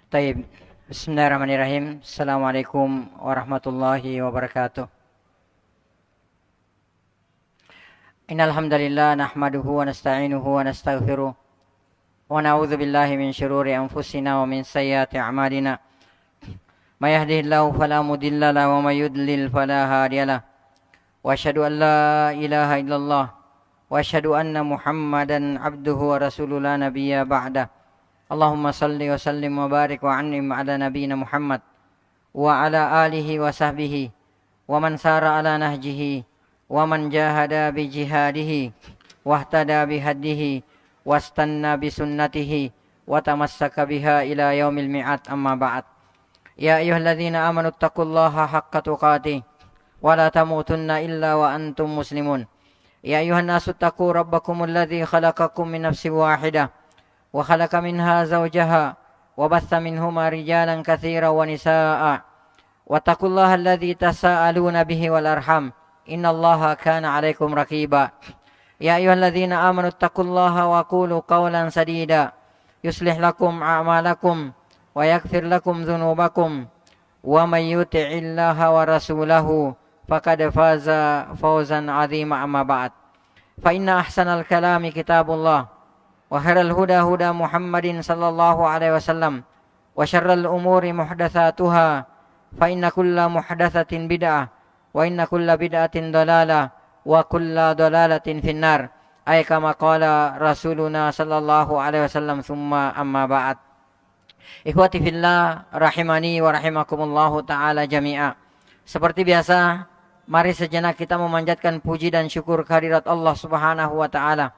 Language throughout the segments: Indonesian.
Taib. Bismillahirrahmanirrahim. Assalamualaikum warahmatullahi wabarakatuh. Innal hamdalillah nahmaduhu wa nasta'inuhu wa nastaghfiruh wa na'udzu billahi min shururi anfusina wa min sayyiati a'malina. May yahdihillahu fala mudilla lahu wa may yudlil fala hadiyalah. Wa asyhadu an la ilaha illallah wa asyhadu anna Muhammadan abduhu wa rasuluhu la nabiyya ba'da. Allahumma salli wa sallim wa barik wa an'im ala nabiyyina Muhammad wa ala alihi wa sahbihi wa man sara ala nahjihi wa man jahada bi jihadihi wa ihtada bi hadihi wastanna bi sunnatihi wa tamassaka biha ila yaumil mi'ad, amma ba'd. Ya ayyuhalladzina amanu taqullaha haqqa tuqatih wa la tamutunna illa wa antum muslimun. Ya ayyuhan nasu taqu rabbakumul ladzi khalaqakum min nafsin wahidah wa khalaqa minha zawjaha wa batha minhuma rijalan katsiran wa nisaa'a wattaqullaha alladzi tasaaluna bihi wal arham innallaha kana 'alaikum raqiba. Ya ayyuhalladzina amanu taqullaha wa qulu qawlan sadida yuslih lakum a'malakum wa yaghfir lakum dhunubakum wa may yuti'illaha wa rasulahu faqad faza fawzan 'azima, amma ba'd. Fa inna ahsanal kalami kitabullah wa khairal huda huda Muhammadin sallallahu alaihi wasallam wa syarral umuri muhdatsatuha fa inna kulla muhdatsatin bid'ah wa inna kulla bid'atin dalalah wa kulla dalalatin finnar, ay kama qala rasuluna sallallahu alaihi wasallam, summa amma ba'd. Ikhwati fillah rahimani wa rahimakumullahu taala jami'a. Seperti biasa, mari sejenak kita memanjatkan puji dan syukur kehadirat Allah Subhanahu wa taala,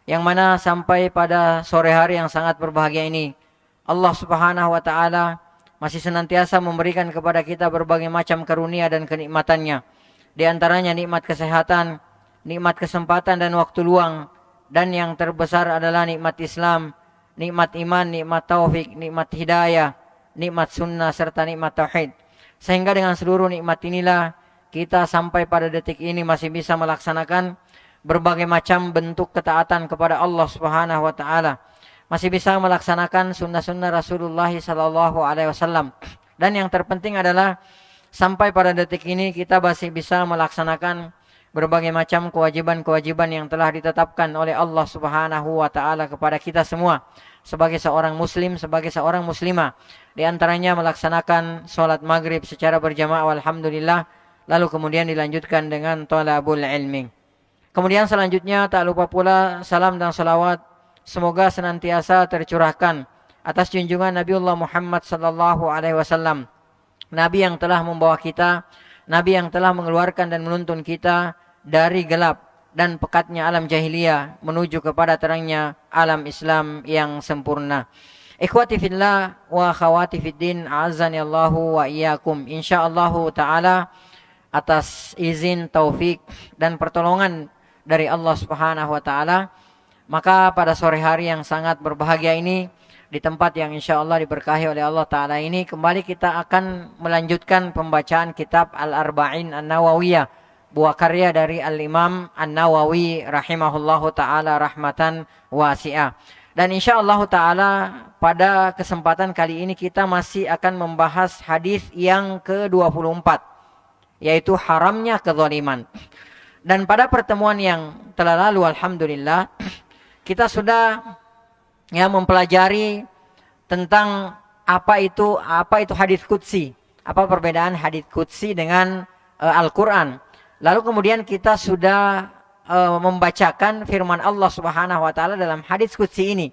yang mana sampai pada sore hari yang sangat berbahagia ini, Allah Subhanahu wa taala masih senantiasa memberikan kepada kita berbagai macam karunia dan kenikmatannya. Di antaranya nikmat kesehatan, nikmat kesempatan dan waktu luang, dan yang terbesar adalah nikmat Islam, nikmat iman, nikmat taufik, nikmat hidayah, nikmat sunnah serta nikmat tauhid. Sehingga dengan seluruh nikmat inilah kita sampai pada detik ini masih bisa melaksanakan berbagai macam bentuk ketaatan kepada Allah Subhanahu wa taala. Masih bisa melaksanakan sunnah-sunnah Rasulullah sallallahu alaihi wasallam. Dan yang terpenting adalah sampai pada detik ini kita masih bisa melaksanakan berbagai macam kewajiban-kewajiban yang telah ditetapkan oleh Allah Subhanahu wa taala kepada kita semua sebagai seorang muslim, sebagai seorang muslimah. Di antaranya melaksanakan salat maghrib secara berjamaah, alhamdulillah, lalu kemudian dilanjutkan dengan thalabul ilmi. Kemudian selanjutnya tak lupa pula salam dan salawat semoga senantiasa tercurahkan atas junjungan Nabiullah Muhammad sallallahu alaihi wasallam, Nabi yang telah membawa kita, Nabi yang telah mengeluarkan dan menuntun kita dari gelap dan pekatnya alam jahiliyah menuju kepada terangnya alam Islam yang sempurna. Ikhwati fillah wa akhawati fiddin, a'azzani Allahu wa iyyakum. Insyaallah taala atas izin, taufik dan pertolongan dari Allah Subhanahu wa taala, maka pada sore hari yang sangat berbahagia ini, di tempat yang insyaallah diberkahi oleh Allah taala ini, kembali kita akan melanjutkan pembacaan kitab Al-Arba'in An-Nawawiyah, buah karya dari Al-Imam An-Nawawi rahimahullahu taala rahmatan wasi'ah. Dan insyaallah taala pada kesempatan kali ini kita masih akan membahas hadis yang ke-24, yaitu haramnya kezaliman. Dan pada pertemuan yang telah lalu, alhamdulillah, kita sudah mempelajari tentang apa itu hadis qudsi, apa perbedaan hadis qudsi dengan Al-Qur'an. Lalu kemudian kita sudah membacakan firman Allah Subhanahu wa taala dalam hadis qudsi ini,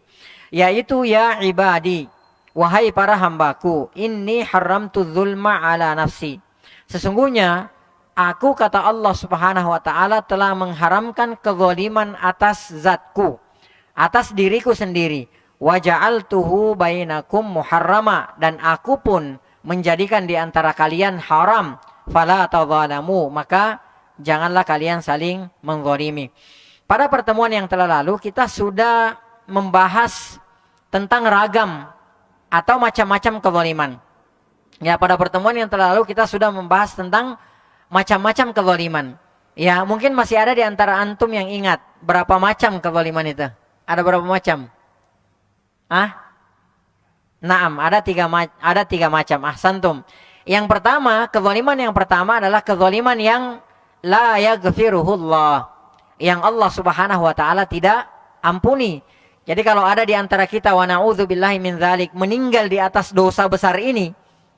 yaitu ya ibadi, wahai para hambaku, inni haramtu dzulma ala nafsi. Sesungguhnya aku, kata Allah Subhanahu wa taala, telah mengharamkan kezaliman atas zatku, atas diriku sendiri. Wa ja'altuhu bainakum muharrama, dan aku pun menjadikan di antara kalian haram. Fala tadzalamu, maka janganlah kalian saling menzalimi. Pada pertemuan yang telah lalu kita sudah membahas tentang ragam atau macam-macam kezaliman. Ya, pada pertemuan yang telah lalu kita sudah membahas tentang macam-macam kezaliman. Ya, mungkin masih ada di antara antum yang ingat berapa macam kezaliman itu? Ada berapa macam? Naam, ada tiga macam. Ahsantum. Yang pertama, kezaliman yang pertama adalah kezaliman yang la yaghfiruhullah, yang Allah Subhanahu wa taala tidak ampuni. Jadi kalau ada di antara kita, wa na'udzubillahi min dzalik, meninggal di atas dosa besar ini,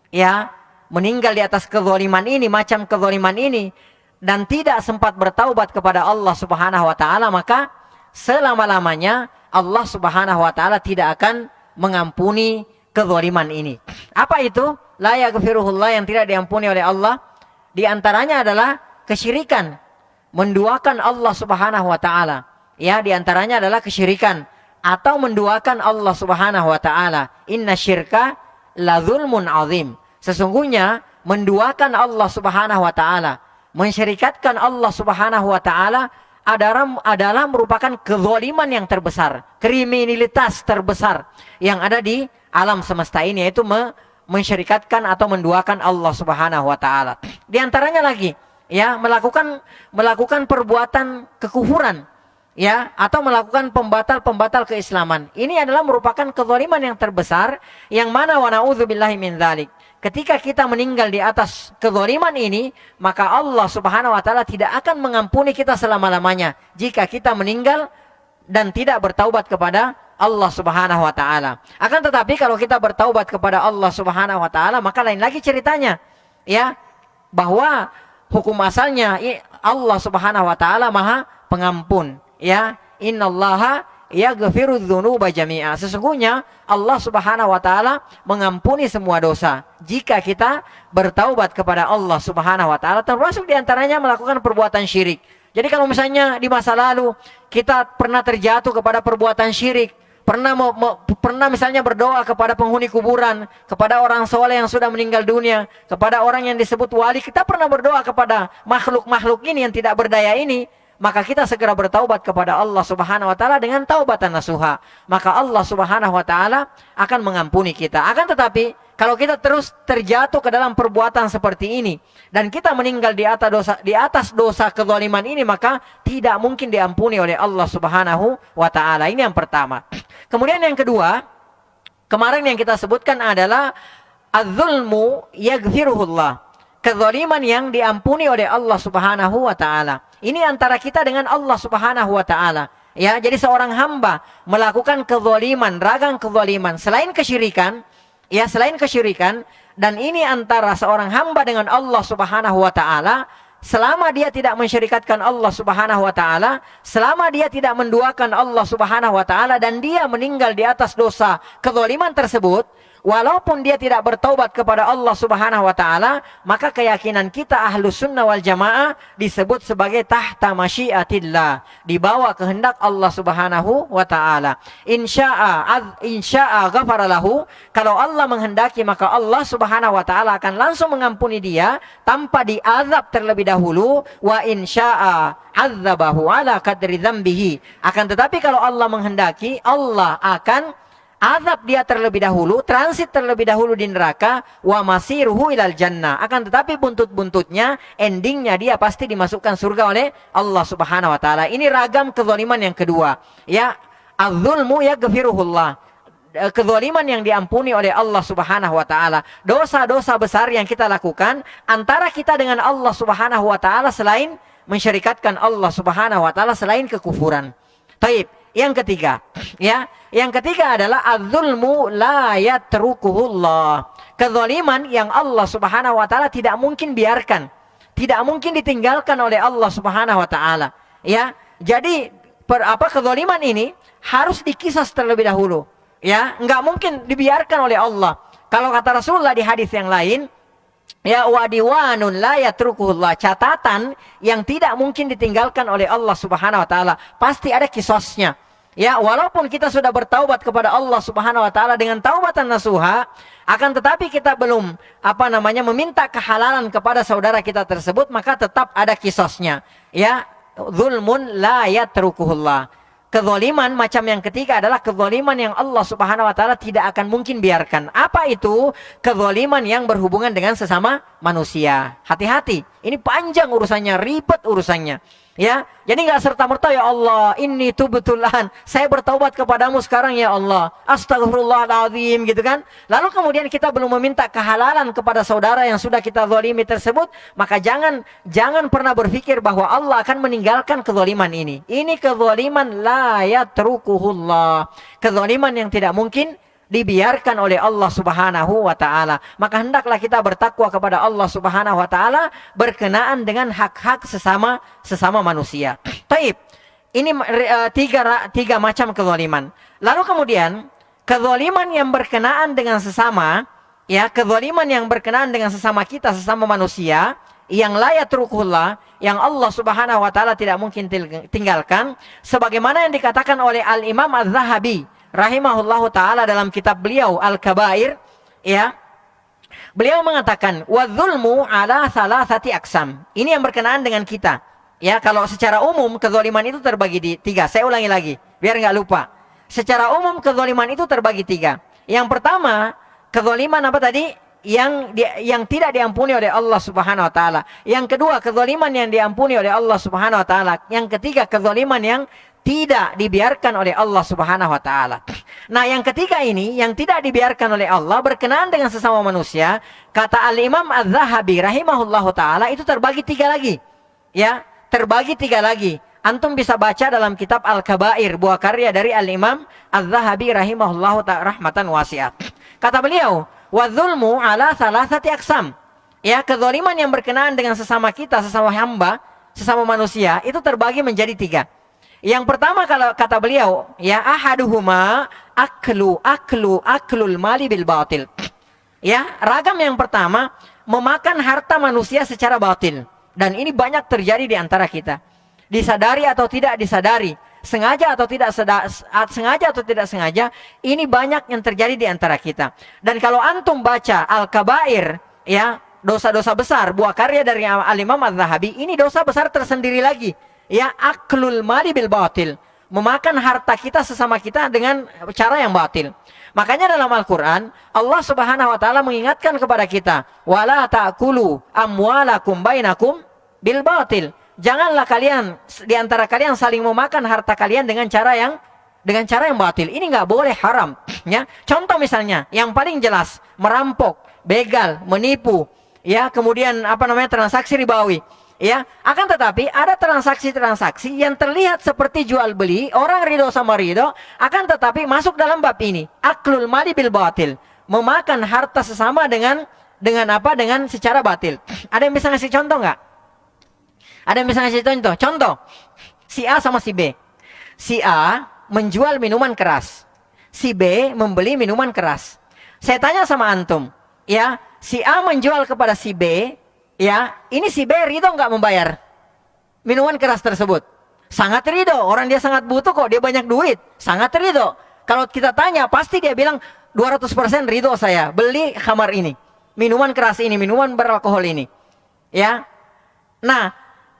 ya, meninggal di atas kezaliman ini, macam kezaliman ini, dan tidak sempat bertaubat kepada Allah Subhanahu wa taala, maka selama-lamanya Allah Subhanahu wa taala tidak akan mengampuni kezaliman ini. Apa itu? La yaghfiruhullah, yang tidak diampuni oleh Allah. Di antaranya adalah kesyirikan, menduakan Allah Subhanahu wa taala. Ya, di antaranya adalah kesyirikan atau menduakan Allah Subhanahu wa taala. Inna syirka la zulmun azim. Sesungguhnya menduakan Allah Subhanahu wa taala, mensyirikatkan Allah Subhanahu wa taala adalah merupakan kezaliman yang terbesar, kriminalitas terbesar yang ada di alam semesta ini, yaitu mensyirikatkan atau menduakan Allah Subhanahu wa taala. Di antaranya lagi, ya, melakukan perbuatan kekufuran, ya, atau melakukan pembatal keislaman. Ini adalah merupakan kezaliman yang terbesar, yang mana wa na'udzubillahi min dzalik. Ketika kita meninggal di atas kezaliman ini, maka Allah Subhanahu wa taala tidak akan mengampuni kita selama-lamanya jika kita meninggal dan tidak bertaubat kepada Allah Subhanahu wa taala. Akan tetapi kalau kita bertaubat kepada Allah Subhanahu wa taala, maka lain lagi ceritanya, ya, bahwa hukum asalnya Allah Subhanahu wa taala Maha Pengampun, ya. Innallaha yaghfiru dzunuba jami'a. Sesungguhnya Allah Subhanahu wa taala mengampuni semua dosa jika kita bertaubat kepada Allah Subhanahu wa taala, termasuk di antaranya melakukan perbuatan syirik. Jadi kalau misalnya di masa lalu kita pernah terjatuh kepada perbuatan syirik, pernah misalnya berdoa kepada penghuni kuburan, kepada orang soleh yang sudah meninggal dunia, kepada orang yang disebut wali, kita pernah berdoa kepada makhluk-makhluk ini yang tidak berdaya ini, maka kita segera bertaubat kepada Allah Subhanahu wa taala dengan taubatan nasuha. Maka Allah Subhanahu wa taala akan mengampuni kita. Akan tetapi kalau kita terus terjatuh ke dalam perbuatan seperti ini dan kita meninggal di atas dosa kezaliman ini, maka tidak mungkin diampuni oleh Allah Subhanahu wa taala. Ini yang pertama. Kemudian yang kedua, kemarin yang kita sebutkan adalah az-zulmu yaghfiruhullah, kezaliman yang diampuni oleh Allah Subhanahu wa taala. Ini antara kita dengan Allah Subhanahu wa taala. Ya, jadi seorang hamba melakukan kezaliman, ragam kezaliman selain kesyirikan, ya, selain kesyirikan, dan ini antara seorang hamba dengan Allah Subhanahu wa taala, selama dia tidak mensyirikatkan Allah Subhanahu wa taala, selama dia tidak menduakan Allah Subhanahu wa taala, dan dia meninggal di atas dosa kezaliman tersebut, walaupun dia tidak bertaubat kepada Allah Subhanahu wa taala, maka keyakinan kita Ahlus Sunnah wal Jamaah disebut sebagai tahta masyiatillah, di bawah kehendak Allah Subhanahu wa taala. Insya'a ghafara lahu, kalau Allah menghendaki maka Allah Subhanahu wa taala akan langsung mengampuni dia tanpa diazab terlebih dahulu. Wa insya'a azzabahu ala qadri dzambihi, akan tetapi kalau Allah menghendaki, Allah akan azab dia terlebih dahulu, transit terlebih dahulu di neraka, wa masiruhu ilal jannah. Akan tetapi buntut-buntutnya, endingnya dia pasti dimasukkan surga oleh Allah Subhanahu wa taala. Ini ragam kezaliman yang kedua. Ya, az-zulmu yaghfiruhullah, kezaliman yang diampuni oleh Allah Subhanahu wa taala. Dosa-dosa besar yang kita lakukan antara kita dengan Allah Subhanahu wa taala selain mensyirikatkan Allah Subhanahu wa taala, selain kekufuran. Taib. Yang ketiga, ya, yang ketiga adalah az-zulmu la yatrukuhullah, kezaliman yang Allah Subhanahu wa taala tidak mungkin biarkan, tidak mungkin ditinggalkan oleh Allah Subhanahu wa taala. Ya, jadi kezaliman ini harus dikisas terlebih dahulu. Ya, nggak mungkin dibiarkan oleh Allah. Kalau kata Rasulullah di hadis yang lain, ya, wa diwanun la yatrukuhullah, catatan yang tidak mungkin ditinggalkan oleh Allah Subhanahu wa taala, pasti ada kisosnya. Ya, walaupun kita sudah bertaubat kepada Allah Subhanahu wa taala dengan taubatan nasuha, akan tetapi kita belum meminta kehalalan kepada saudara kita tersebut, maka tetap ada kisosnya. Ya, zulmun la yatrukuhullah. Kezaliman macam yang ketiga adalah kezaliman yang Allah Subhanahu wa taala tidak akan mungkin biarkan. Apa itu? Kezaliman yang berhubungan dengan sesama manusia. Hati-hati. Ini panjang urusannya, ribet urusannya. Ya, jadi nggak serta-merta ya Allah, ini tuh betulan, saya bertaubat kepadamu sekarang ya Allah, astagfirullahaladzim gitu kan. Lalu kemudian kita belum meminta kehalalan kepada saudara yang sudah kita zalimi tersebut, maka jangan pernah berpikir bahwa Allah akan meninggalkan kezaliman ini. Ini kezaliman la yatrukuhullah, kezaliman yang tidak mungkin dibiarkan oleh Allah Subhanahu wa taala. Maka hendaklah kita bertakwa kepada Allah Subhanahu wa taala berkenaan dengan hak-hak sesama manusia. Taib. Ini tiga macam kezaliman. Lalu kemudian kezaliman yang berkenaan dengan sesama, ya, kezaliman yang berkenaan dengan sesama kita, sesama manusia, yang la yatrukullah, yang Allah Subhanahu wa taala tidak mungkin tinggalkan, sebagaimana yang dikatakan oleh Al-Imam Az-Zahabi rahimahullahu taala dalam kitab beliau Al-Kabair, ya. Beliau mengatakan wadzulmu ala salasati aqsam. Ini yang berkenaan dengan kita. Ya, kalau secara umum kezaliman itu terbagi di tiga. Saya ulangi lagi biar nggak lupa. Secara umum kezaliman itu terbagi tiga. Yang pertama, kezaliman apa tadi? Yang tidak diampuni oleh Allah Subhanahu wa taala. Yang kedua, kezaliman yang diampuni oleh Allah Subhanahu wa taala. Yang ketiga, kezaliman yang tidak dibiarkan oleh Allah Subhanahu wa taala. Nah, yang ketiga ini yang tidak dibiarkan oleh Allah berkenaan dengan sesama manusia, kata Al-Imam Az-Zahabi rahimahullahu taala, itu terbagi tiga lagi. Ya, terbagi tiga lagi. Antum bisa baca dalam kitab Al-Kabair, buah karya dari Al-Imam Az-Zahabi rahimahullahu taala rahmatan wasi'ah. Kata beliau, "Wadzulmu ala salasati aqsam." Ya, kezaliman yang berkenaan dengan sesama kita, sesama hamba, sesama manusia, itu terbagi menjadi tiga. Yang pertama, kalau kata beliau, ya, ahaduhuma aklul mali bil batil. Ya, ragam yang pertama, memakan harta manusia secara batil. Dan ini banyak terjadi di antara kita. Disadari atau tidak disadari, sengaja atau tidak sengaja, ini banyak yang terjadi di antara kita. Dan kalau antum baca Al-Kabair, ya, dosa-dosa besar, buah karya dari Al-Imam Az-Zahabi, ini dosa besar tersendiri lagi. Ya, aklul mali bil batil, memakan harta kita sesama kita dengan cara yang batil. Makanya dalam Al-Quran Allah Subhanahu wa taala mengingatkan kepada kita, wala ta'kulu amwalakum bainakum bil batil. Janganlah kalian di antara kalian saling memakan harta kalian dengan cara yang batil. Ini nggak boleh, haram. Ya, contoh misalnya yang paling jelas, merampok, begal, menipu, ya, kemudian transaksi ribawi. Ya, akan tetapi ada transaksi-transaksi yang terlihat seperti jual beli, orang ridho sama ridho, akan tetapi masuk dalam bab ini, aklul mali bil batil, memakan harta sesama dengan secara batil. Ada yang bisa ngasih contoh nggak? Ada yang bisa ngasih contoh? Contoh, si A sama si B. Si A menjual minuman keras, si B membeli minuman keras. Saya tanya sama antum, ya, si A menjual kepada si B. Ya, ini si B ridho nggak membayar minuman keras tersebut? Sangat ridho, orang dia sangat butuh kok, dia banyak duit, sangat ridho. Kalau kita tanya, pasti dia bilang 200% ridho saya beli khamar ini, minuman keras ini, minuman beralkohol ini. Ya, nah,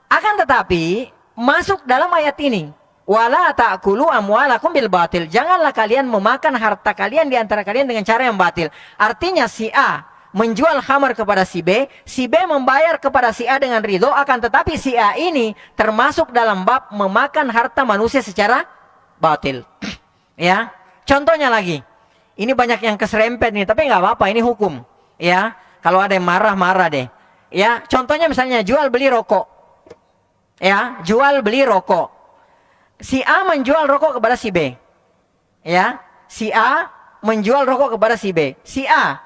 akan tetapi masuk dalam ayat ini, wala ta'kulu amwalakum bil batil. Janganlah kalian memakan harta kalian di antara kalian dengan cara yang batil. Artinya si A menjual khamar kepada si B membayar kepada si A dengan ridho, akan tetapi si A ini termasuk dalam bab memakan harta manusia secara batil. Ya, contohnya lagi, ini banyak yang keserempet nih, tapi nggak apa-apa, ini hukum. Ya, kalau ada yang marah deh. Ya, contohnya misalnya jual beli rokok. Ya, jual beli rokok. Si A menjual rokok kepada si B. Ya, si A menjual rokok kepada si B. Si A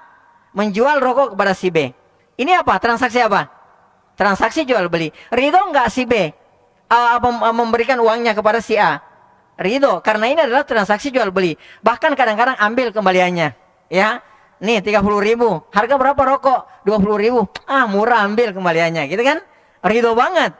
menjual rokok kepada si B. Ini apa? Transaksi apa? Transaksi jual beli. Ridho nggak si B memberikan uangnya kepada si A? Ridho, karena ini adalah transaksi jual beli. Bahkan kadang-kadang ambil kembaliannya. Ya, nih 30.000. Harga berapa rokok? 20.000. Ah, murah, ambil kembaliannya, gitu kan? Ridho banget.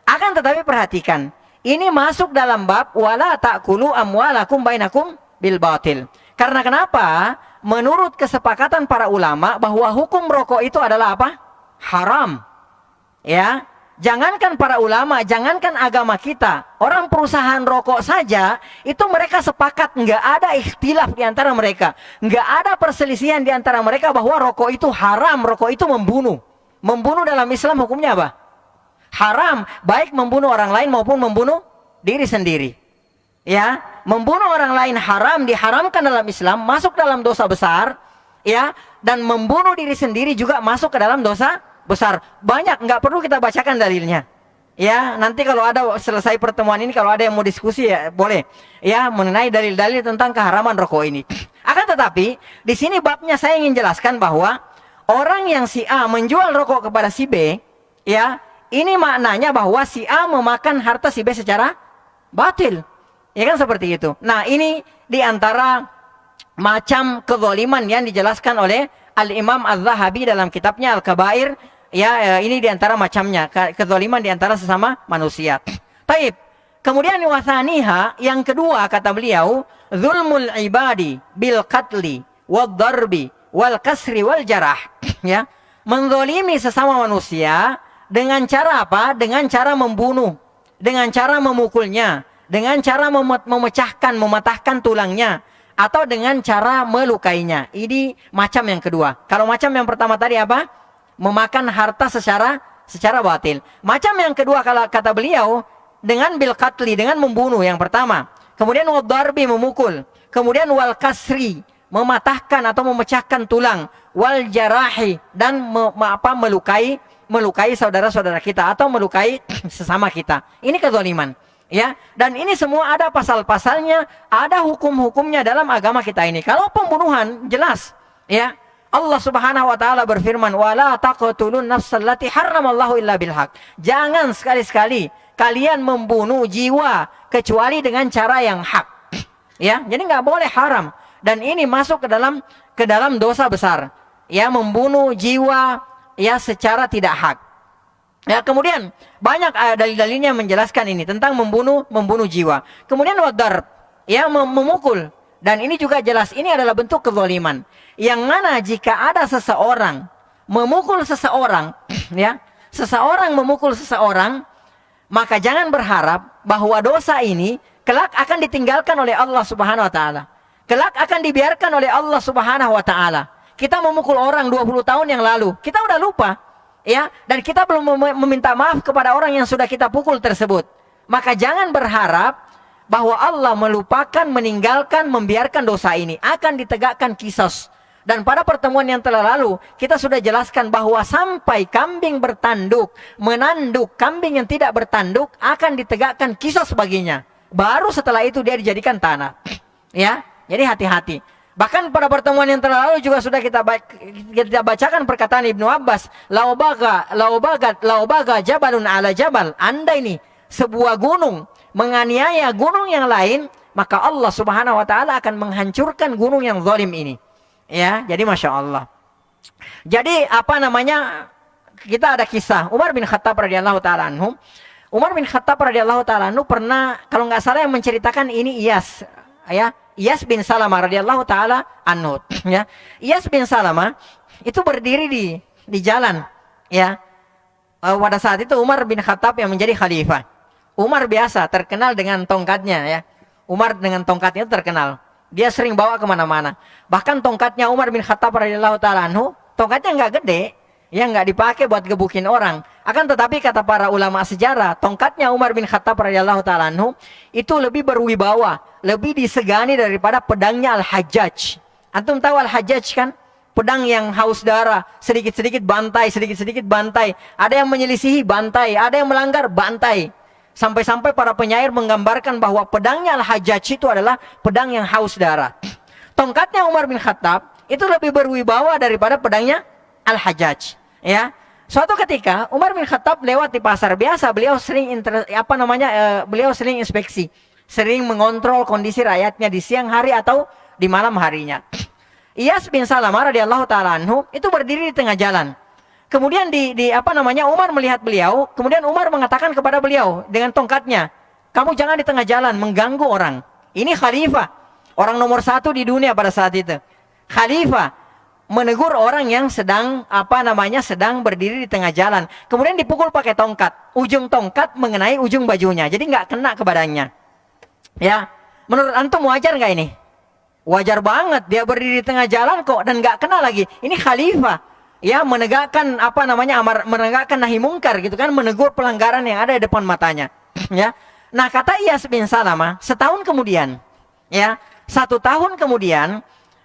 Akan tetapi perhatikan, ini masuk dalam bab wala ta'kulu amwalakum bainakum bil batil. Karena kenapa? Menurut kesepakatan para ulama bahwa hukum rokok itu adalah apa? Haram. Ya, jangankan para ulama, jangankan agama kita, orang perusahaan rokok saja itu mereka sepakat, nggak ada ikhtilaf di antara mereka, nggak ada perselisihan di antara mereka bahwa rokok itu haram, rokok itu membunuh. Membunuh dalam Islam hukumnya apa? Haram baik membunuh orang lain maupun membunuh diri sendiri. Ya, membunuh orang lain haram, diharamkan dalam Islam, masuk dalam dosa besar, ya, dan membunuh diri sendiri juga masuk ke dalam dosa besar. Banyak, nggak perlu kita bacakan dalilnya. Ya, nanti kalau ada selesai pertemuan ini, kalau ada yang mau diskusi ya boleh, ya, mengenai dalil-dalil tentang keharaman rokok ini. Akan tetapi di sini babnya saya ingin jelaskan bahwa orang yang si A menjual rokok kepada si B, ya, ini maknanya bahwa si A memakan harta si B secara batil. Ya kan seperti itu. Nah, ini diantara macam kezaliman yang dijelaskan oleh Al-Imam Az-Zahabi dalam kitabnya Al-Kabair. Ya, ini diantara macamnya, kezaliman diantara sesama manusia. Taib. Kemudian wasaniha, yang kedua kata beliau, zulmul ibadi bil qatli wad darbi wal kasri wal jarah. Ya, menzalimi sesama manusia dengan cara apa? Dengan cara membunuh, dengan cara memukulnya, dengan cara memecahkan, mematahkan tulangnya, atau dengan cara melukainya. Ini macam yang kedua. Kalau macam yang pertama tadi apa? Memakan harta secara batil. Macam yang kedua kalau kata beliau, dengan bil qatli, dengan membunuh yang pertama. Kemudian wal darbi, memukul. Kemudian wal kasri, mematahkan atau memecahkan tulang. Wal jarahi, dan melukai saudara-saudara kita atau melukai sesama kita. Ini kezaliman. Ya, dan ini semua ada pasal-pasalnya, ada hukum-hukumnya dalam agama kita ini. Kalau pembunuhan jelas, ya. Allah Subhanahu wa taala berfirman, "Wala taqtulun nafsal lati harramallahu illa bil haq." Jangan sekali-sekali kalian membunuh jiwa kecuali dengan cara yang hak. Ya, jadi nggak boleh haram. Dan ini masuk ke dalam dosa besar. Ya, membunuh jiwa ya secara tidak hak. Ya, kemudian banyak dalil-dalilnya menjelaskan ini tentang membunuh jiwa. Kemudian wadarb, ya, memukul, dan ini juga jelas ini adalah bentuk kezaliman. Yang mana jika ada seseorang memukul seseorang, ya, seseorang memukul seseorang, maka jangan berharap bahwa dosa ini kelak akan ditinggalkan oleh Allah Subhanahu wa taala. Kelak akan dibiarkan oleh Allah Subhanahu wa taala. Kita memukul orang 20 tahun yang lalu, kita udah lupa. Ya, dan kita belum meminta maaf kepada orang yang sudah kita pukul tersebut. Maka jangan berharap bahwa Allah melupakan, meninggalkan, membiarkan dosa ini. Akan ditegakkan kisos. Dan pada pertemuan yang telah lalu, kita sudah jelaskan bahwa sampai kambing bertanduk, menanduk kambing yang tidak bertanduk, akan ditegakkan kisos baginya. Baru setelah itu dia dijadikan tanah. Ya, jadi hati-hati. Bahkan pada pertemuan yang telah lalu juga sudah kita bacakan perkataan Ibnu Abbas, laubaga jabalun ala jabal. Anda ini sebuah gunung menganiaya gunung yang lain, maka Allah Subhanahu wa taala akan menghancurkan gunung yang zalim ini. Ya, jadi Masya Allah. Jadi kita ada kisah Umar bin Khattab radhiyallahu taala anhu. Umar bin Khattab radhiyallahu taala anhu pernah, kalau nggak salah yang menceritakan ini Iyas, ya. Iyas bin Salamah radhiyallahu taala anhu, ya. Iyas bin Salamah itu berdiri di jalan, ya. Pada saat itu Umar bin Khattab yang menjadi khalifah. Umar biasa terkenal dengan tongkatnya, ya. Umar dengan tongkatnya itu terkenal. Dia sering bawa kemana-mana. Bahkan tongkatnya Umar bin Khattab radhiyallahu taala anhu, tongkatnya nggak gede, ya, nggak dipakai buat gebukin orang. Akan tetapi kata para ulama sejarah, tongkatnya Umar bin Khattab radhiyallahu taala anhu itu lebih berwibawa, lebih disegani daripada pedangnya Al-Hajjaj. Antum tahu Al-Hajjaj kan? Pedang yang haus darah, sedikit-sedikit bantai, sedikit-sedikit bantai. Ada yang menyelisihi, bantai. Ada yang melanggar, bantai. Sampai-sampai para penyair menggambarkan bahwa pedangnya Al-Hajjaj itu adalah pedang yang haus darah. Tongkatnya Umar bin Khattab itu lebih berwibawa daripada pedangnya Al-Hajjaj. Ya, suatu ketika Umar bin Khattab lewat di pasar biasa, beliau sering beliau sering inspeksi, sering mengontrol kondisi rakyatnya di siang hari atau di malam harinya. Iyas bin Salamah radhiyallahu taala anhu itu berdiri di tengah jalan. Kemudian Umar melihat beliau, kemudian Umar mengatakan kepada beliau dengan tongkatnya, "Kamu jangan di tengah jalan mengganggu orang." Ini khalifah, orang nomor 1 di dunia pada saat itu. Khalifah menegur orang yang sedang berdiri di tengah jalan. Kemudian dipukul pakai tongkat. Ujung tongkat mengenai ujung bajunya. Jadi nggak kena ke badannya. Ya, menurut antum wajar nggak ini? Wajar banget, dia berdiri di tengah jalan kok dan nggak kena lagi. Ini khalifah. ya menegakkan menegakkan nahi mungkar gitu kan, menegur pelanggaran yang ada di depan matanya. Ya. Nah, kata Iyas bin Salamah, setahun kemudian, ya, 1 tahun kemudian,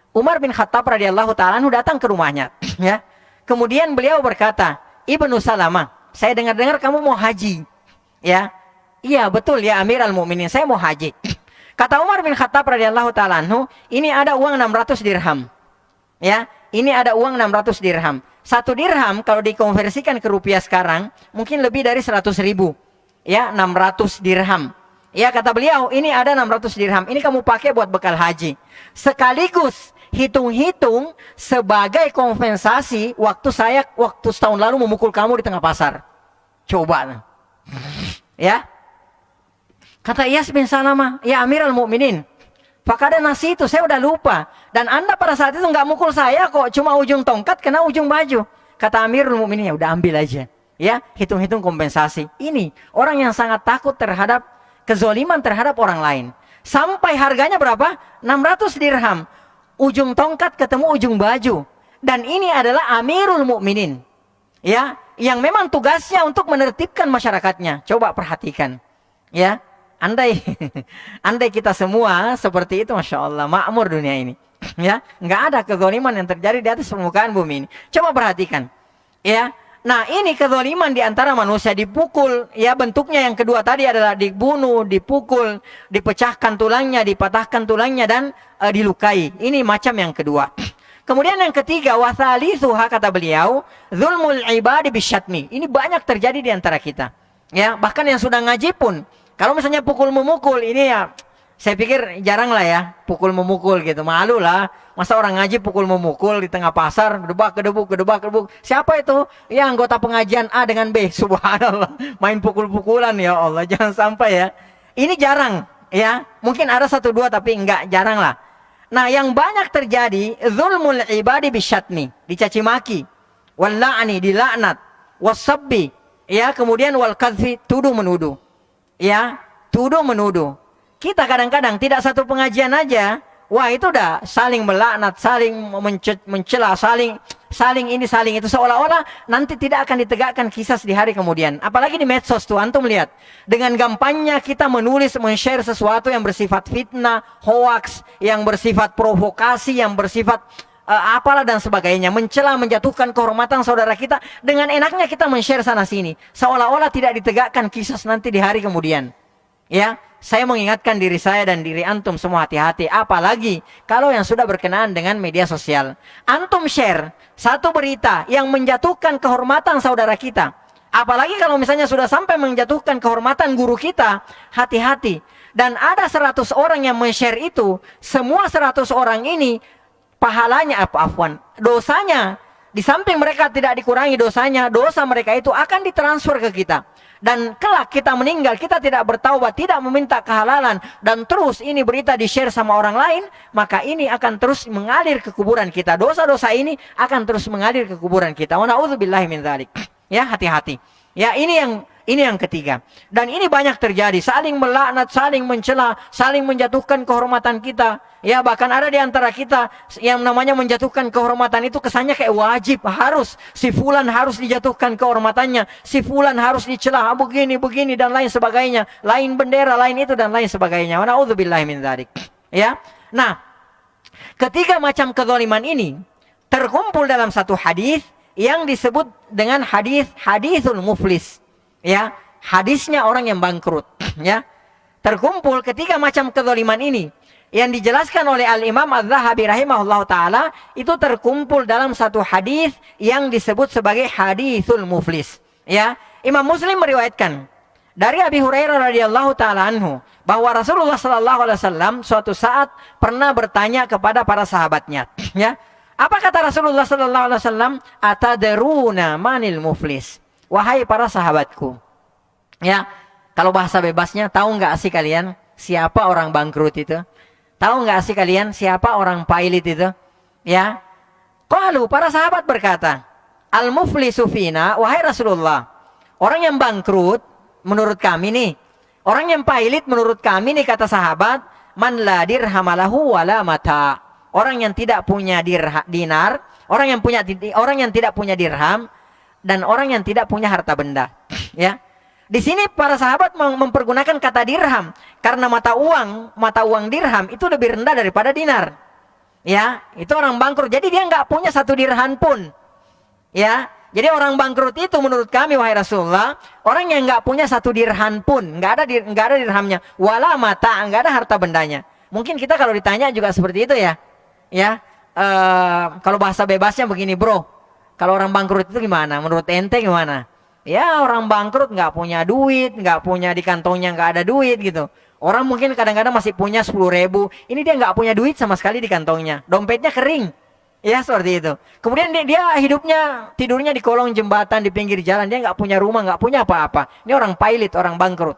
Umar bin Khattab radhiyallahu taala anhu datang ke rumahnya, ya. Kemudian beliau berkata, Ibnu Salamah, saya dengar-dengar kamu mau haji. Ya. Iya, betul ya Amirul Mukminin, saya mau haji. Kata Umar bin Khattab radhiyallahu taala anhu, ini ada uang 600 dirham. Ya, ini ada uang 600 dirham. 1 dirham kalau dikonversikan ke rupiah sekarang, mungkin lebih dari 100.000. Ya, 600 dirham. Ya, kata beliau, ini ada 600 dirham. Ini kamu pakai buat bekal haji. Sekaligus hitung-hitung sebagai kompensasi waktu setahun lalu memukul kamu di tengah pasar. Coba. Ya. Kata Iyas bin Salamah, ya Amirul Mukminin, fakada nasi itu saya udah lupa. Dan Anda pada saat itu nggak mukul saya kok, cuma ujung tongkat kena ujung baju. Kata Amirul Mukminin, ya udah ambil aja. Ya, hitung-hitung kompensasi. Ini orang yang sangat takut terhadap kezoliman terhadap orang lain. Sampai harganya berapa? 600 dirham. Ujung tongkat ketemu ujung baju. Dan ini adalah Amirul Mukminin. Ya, yang memang tugasnya untuk menertibkan masyarakatnya. Coba perhatikan. Ya, andai kita semua seperti itu, Masya Allah, makmur dunia ini. Ya, nggak ada kezaliman yang terjadi di atas permukaan bumi ini. Coba perhatikan. Ya, nah ini kezaliman di antara manusia, dipukul. Ya, bentuknya yang kedua tadi adalah dibunuh, dipukul, dipecahkan tulangnya, dipatahkan tulangnya, dan dilukai. Ini macam yang kedua. Kemudian yang ketiga, wathalithuha, kata beliau, zulmul ibadi bisyatmi. Ini banyak terjadi di antara kita. Ya, bahkan yang sudah ngaji pun, kalau misalnya pukul memukul, ini ya, saya pikir jarang lah ya, pukul memukul gitu. Malu lah, masa orang ngaji pukul memukul di tengah pasar, gedebak-gedebuk. Siapa itu? Ya, anggota pengajian A dengan B. Subhanallah, main pukul-pukulan, ya Allah, jangan sampai ya. Ini jarang, ya. Mungkin ada 1, 2, tapi enggak, jarang lah. Nah, yang banyak terjadi, zulmul ibadi bisyatmi, dicaci maki, wal la'ni, dilaknat, wasabbi, ya, kemudian wal kadfi, tuduh menuduh. Ya, tuduh menuduh. Kita kadang-kadang tidak satu pengajian aja, wah itu udah saling melaknat, saling mencela, saling itu, seolah-olah nanti tidak akan ditegakkan kisas di hari kemudian. Apalagi di medsos tuh, antum lihat, dengan gampangnya kita menulis, men-share sesuatu yang bersifat fitnah, hoax, yang bersifat provokasi, yang bersifat apalah dan sebagainya, mencela, menjatuhkan kehormatan saudara kita. Dengan enaknya kita men-share sana sini, seolah-olah tidak ditegakkan kisas nanti di hari kemudian. Ya, saya mengingatkan diri saya dan diri antum semua, hati-hati. Apalagi kalau yang sudah berkenaan dengan media sosial. Antum share satu berita yang menjatuhkan kehormatan saudara kita, apalagi kalau misalnya sudah sampai menjatuhkan kehormatan guru kita, hati-hati. Dan ada 100 orang yang men-share itu, semua 100 orang ini pahalanya dosanya, di samping mereka tidak dikurangi dosanya, dosa mereka itu akan ditransfer ke kita. Dan kelak kita meninggal, kita tidak bertaubat, tidak meminta kehalalan, dan terus ini berita di-share sama orang lain, maka ini akan terus mengalir ke kuburan kita. Dosa-dosa ini akan terus mengalir ke kuburan kita. Wa na'udzubillahi min dzalik. Ya, hati-hati. Ya, ini yang ketiga. Dan ini banyak terjadi, saling melaknat, saling mencela, saling menjatuhkan kehormatan kita. Ya, bahkan ada di antara kita yang namanya menjatuhkan kehormatan itu kesannya kayak wajib, harus si fulan harus dijatuhkan kehormatannya, si fulan harus dicela, begini dan lain sebagainya, lain bendera, lain itu dan lain sebagainya. Wa na'udzubillahi min dzalik. Ya. Nah, ketiga macam kezaliman ini terkumpul dalam satu hadis yang disebut dengan hadisul muflis. Ya, hadisnya orang yang bangkrut. Ya, terkumpul ketiga macam kezaliman ini yang dijelaskan oleh Al-Imam Az-Zahabi rahimahullah ta'ala, itu terkumpul dalam satu hadis yang disebut sebagai hadisul muflis. Ya, Imam Muslim meriwayatkan dari Abi Hurairah radhiyallahu ta'ala anhu bahwa Rasulullah sallallahu alaihi wasallam suatu saat pernah bertanya kepada para sahabatnya. Ya, apa kata Rasulullah sallallahu alaihi wasallam? Atadruna manil muflis? Wahai para sahabatku. Ya, kalau bahasa bebasnya, tahu nggak sih kalian siapa orang bangkrut itu? Tahu nggak sih kalian siapa orang pailit itu? Ya, qalu, para sahabat berkata, al-muflisu fina, wahai Rasulullah, orang yang bangkrut menurut kami nih, orang yang pailit menurut kami nih, kata sahabat, man la dirhamalahu wala mata, orang yang tidak punya dinar, orang yang tidak punya dirham, dan orang yang tidak punya harta benda. Ya. Di sini para sahabat mempergunakan kata dirham karena mata uang dirham itu lebih rendah daripada dinar. Ya, itu orang bangkrut. Jadi dia nggak punya satu dirham pun. Ya, jadi orang bangkrut itu menurut kami wahai Rasulullah, orang yang nggak punya satu dirham pun, nggak ada dirhamnya, wala mata, nggak ada harta bendanya. Mungkin kita kalau ditanya juga seperti itu ya. Ya, kalau bahasa bebasnya begini bro, kalau orang bangkrut itu gimana? Menurut ente gimana? Ya orang bangkrut nggak punya duit, nggak punya di kantongnya nggak ada duit gitu. Orang mungkin kadang-kadang masih punya 10.000, ini dia nggak punya duit sama sekali di kantongnya, dompetnya kering. Ya seperti itu. Kemudian dia hidupnya tidurnya di kolong jembatan di pinggir jalan. Dia nggak punya rumah, nggak punya apa-apa. Ini orang pailit, orang bangkrut.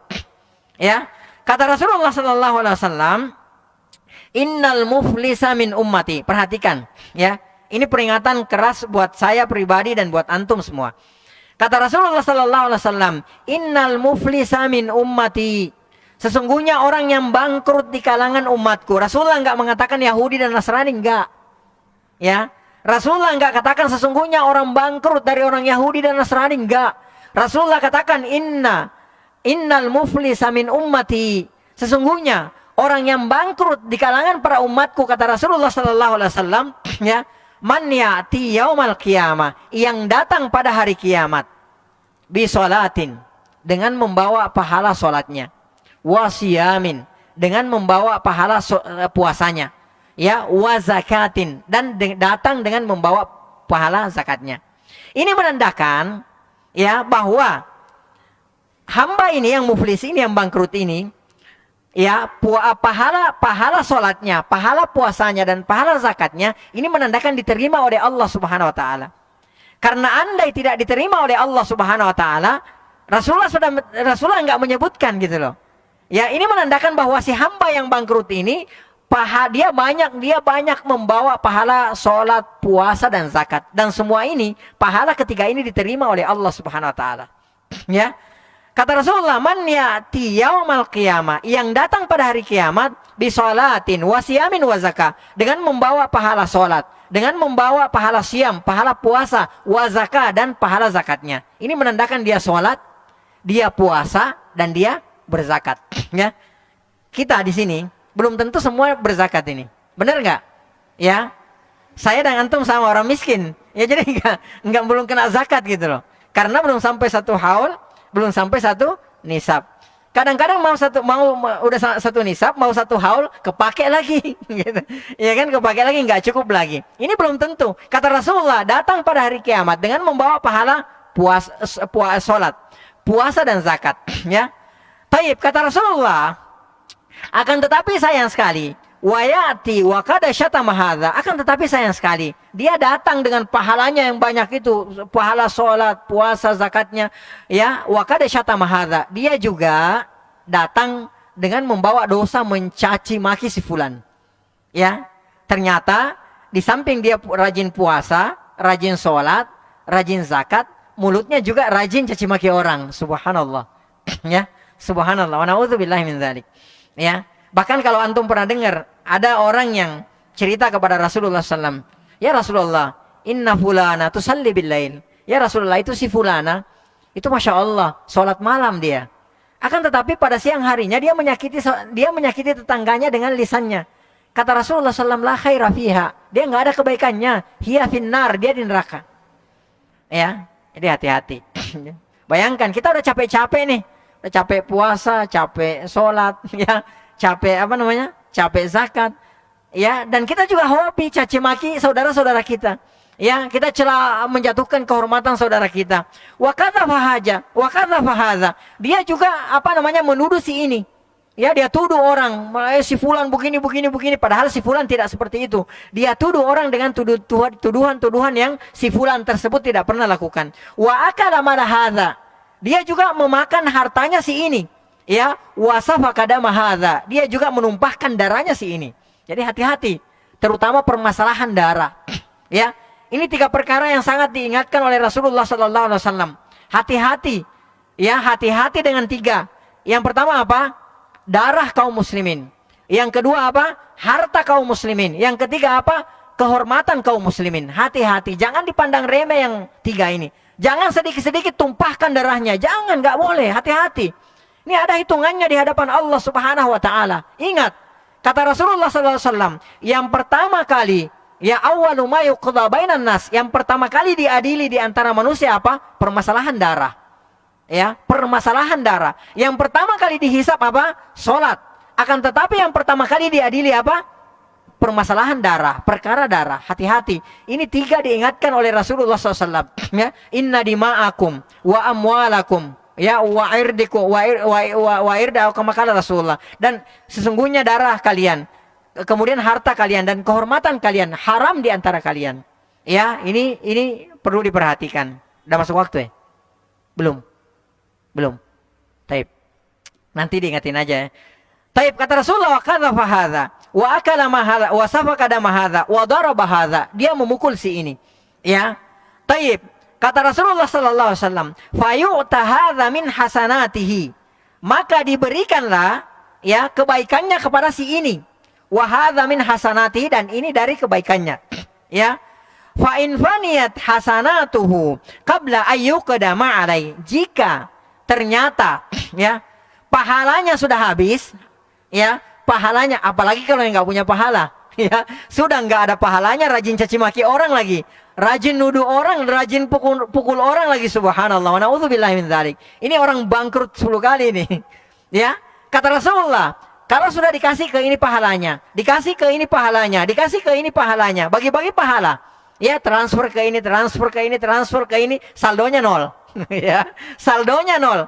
Ya, kata Rasulullah Sallallahu Alaihi Wasallam, Innal muflisa min ummati. Perhatikan, ya. Ini peringatan keras buat saya pribadi dan buat antum semua. Kata Rasulullah Sallallahu Alaihi Wasallam, Innal muflisa min ummati. Sesungguhnya orang yang bangkrut di kalangan umatku. Rasulullah nggak mengatakan Yahudi dan Nasrani, enggak. Ya, Rasulullah enggak katakan sesungguhnya orang bangkrut dari orang Yahudi dan Nasrani, enggak. Rasulullah katakan innal muflisa min ummati. Sesungguhnya orang yang bangkrut di kalangan para umatku, kata Rasulullah sallallahu alaihi wasallam, ya, man ya'ti yaumal qiyamah, yang datang pada hari kiamat, bi sholatin, dengan membawa pahala salatnya, wa siyamin, dengan membawa pahala puasanya, ya, wa zakatin, dan datang dengan membawa pahala zakatnya. Ini menandakan ya bahwa hamba ini yang muflis ini, yang bangkrut ini, ya, pahala salatnya, pahala puasanya dan pahala zakatnya ini menandakan diterima oleh Allah Subhanahu wa taala. Karena andai tidak diterima oleh Allah Subhanahu wa taala, Rasulullah enggak menyebutkan gitu loh. Ya, ini menandakan bahwa si hamba yang bangkrut ini dia banyak membawa pahala salat, puasa dan zakat, dan semua ini pahala ketiga ini diterima oleh Allah Subhanahu wa taala. Ya. Kata Rasulullah, man ya'ti yaumal qiyamah, yang datang pada hari kiamat bi sholatin wa siyamin wa zakah, dengan membawa pahala salat, dengan membawa pahala siam, pahala puasa, wa zakah, dan pahala zakatnya. Ini menandakan dia salat, dia puasa, dan dia berzakat. Ya. Kita di sini belum tentu semua berzakat ini. Benar enggak? Ya. Saya dan antum sama orang miskin. Ya, jadi enggak belum kena zakat gitu loh. Karena belum sampai satu haul, belum sampai satu nisab. Kadang-kadang udah satu nisab, mau satu haul, kepake lagi gitu. Ya kan, kepake lagi, enggak cukup lagi. Ini belum tentu. Kata Rasulullah, datang pada hari kiamat dengan membawa pahala salat, puasa dan zakat, ya. Taib, kata Rasulullah, akan tetapi sayang sekali, wayati wa qad syatama hadza, akan tetapi sayang sekali, dia datang dengan pahalanya yang banyak itu, pahala salat, puasa, zakatnya, ya, wa qad syatama hadza, dia juga datang dengan membawa dosa mencaci maki si fulan. Ya, ternyata di samping dia rajin puasa, rajin salat, rajin zakat, mulutnya juga rajin caci maki orang. Subhanallah. Ya, subhanallah, wa na'udzubillahi min dzalik. Ya, bahkan kalau antum pernah dengar ada orang yang cerita kepada Rasulullah SAW, ya Rasulullah, inna fulana tusalli bil lail. Ya Rasulullah, itu si fulana, itu masya Allah, sholat malam dia. Akan tetapi pada siang harinya dia menyakiti tetangganya dengan lisannya. Kata Rasulullah SAW, la khaira fiha, dia nggak ada kebaikannya. Hiya finnar, dia di neraka. Ya, jadi hati-hati. Bayangkan kita udah capek-capek nih. Capek puasa, capek sholat, ya, capek capek zakat, ya, dan kita juga hobi caci maki saudara-saudara kita, ya, kita celah menjatuhkan kehormatan saudara kita. Wa kadza fahaza, dia juga menuduh si ini, ya, dia tuduh orang, si fulan begini, padahal si fulan tidak seperti itu. Dia tuduh orang dengan tuduhan-tuduhan yang si fulan tersebut tidak pernah lakukan. Wa akala mala hadza, dia juga memakan hartanya si ini, ya, wasafa kadama hadza, dia juga menumpahkan darahnya si ini. Jadi hati-hati, terutama permasalahan darah. Ya, ini 3 perkara yang sangat diingatkan oleh Rasulullah sallallahu alaihi wasallam. Hati-hati, ya, hati-hati dengan 3. Yang pertama apa? Darah kaum muslimin. Yang kedua apa? Harta kaum muslimin. Yang ketiga apa? Kehormatan kaum muslimin. Hati-hati, jangan dipandang remeh yang tiga ini. Jangan sedikit-sedikit tumpahkan darahnya. Jangan, nggak boleh. Hati-hati. Ini ada hitungannya di hadapan Allah Subhanahu wa taala. Ingat, kata Rasulullah SAW, yang pertama kali, ya awwalu ma yuqda bainan nas, yang pertama kali diadili di antara manusia apa? Permasalahan darah. Ya, permasalahan darah. Yang pertama kali dihisap apa? Salat. Akan tetapi yang pertama kali diadili apa? Permasalahan darah, perkara darah. Hati-hati. Ini tiga diingatkan oleh Rasulullah SAW. Ya, inna dima'akum wa amwalakum, ya, wa irdikum wa irda, kama kala Rasulullah. Dan sesungguhnya darah kalian, kemudian harta kalian dan kehormatan kalian haram di antara kalian. Ya, ini perlu diperhatikan. Udah masuk waktu ya? Belum. Taib. Nanti diingatin aja ya. Taib, kata Rasulullah, kadzafa hadza wa akala ma hadza wa safaka dama hadza wa daraba hadza. Dia memukul si ini. Ya. Taib, kata Rasulullah sallallahu alaihi wasallam, fayu'ta hadza min hasanatihi. Maka diberikanlah ya kebaikannya kepada si ini. Wa hadza min hasanatihi, dan ini dari kebaikannya. Ya. Fa in faniyat hasanatuhu qabla ayyuqdama alai. Jika ternyata ya pahalanya sudah habis, ya pahalanya, apalagi kalau yang nggak punya pahala, ya sudah nggak ada pahalanya, rajin caci maki orang lagi, rajin nuduh orang, rajin pukul orang lagi, subhanallah wa na'udzubillahi min dzalik. Ini orang bangkrut 10 kali nih. Ya, kata Rasulullah, kalau sudah dikasih ke ini pahalanya, dikasih ke ini pahalanya, dikasih ke ini pahalanya, bagi-bagi pahala, ya transfer ke ini, transfer ke ini, transfer ke ini, saldonya nol. Ya, saldonya nol.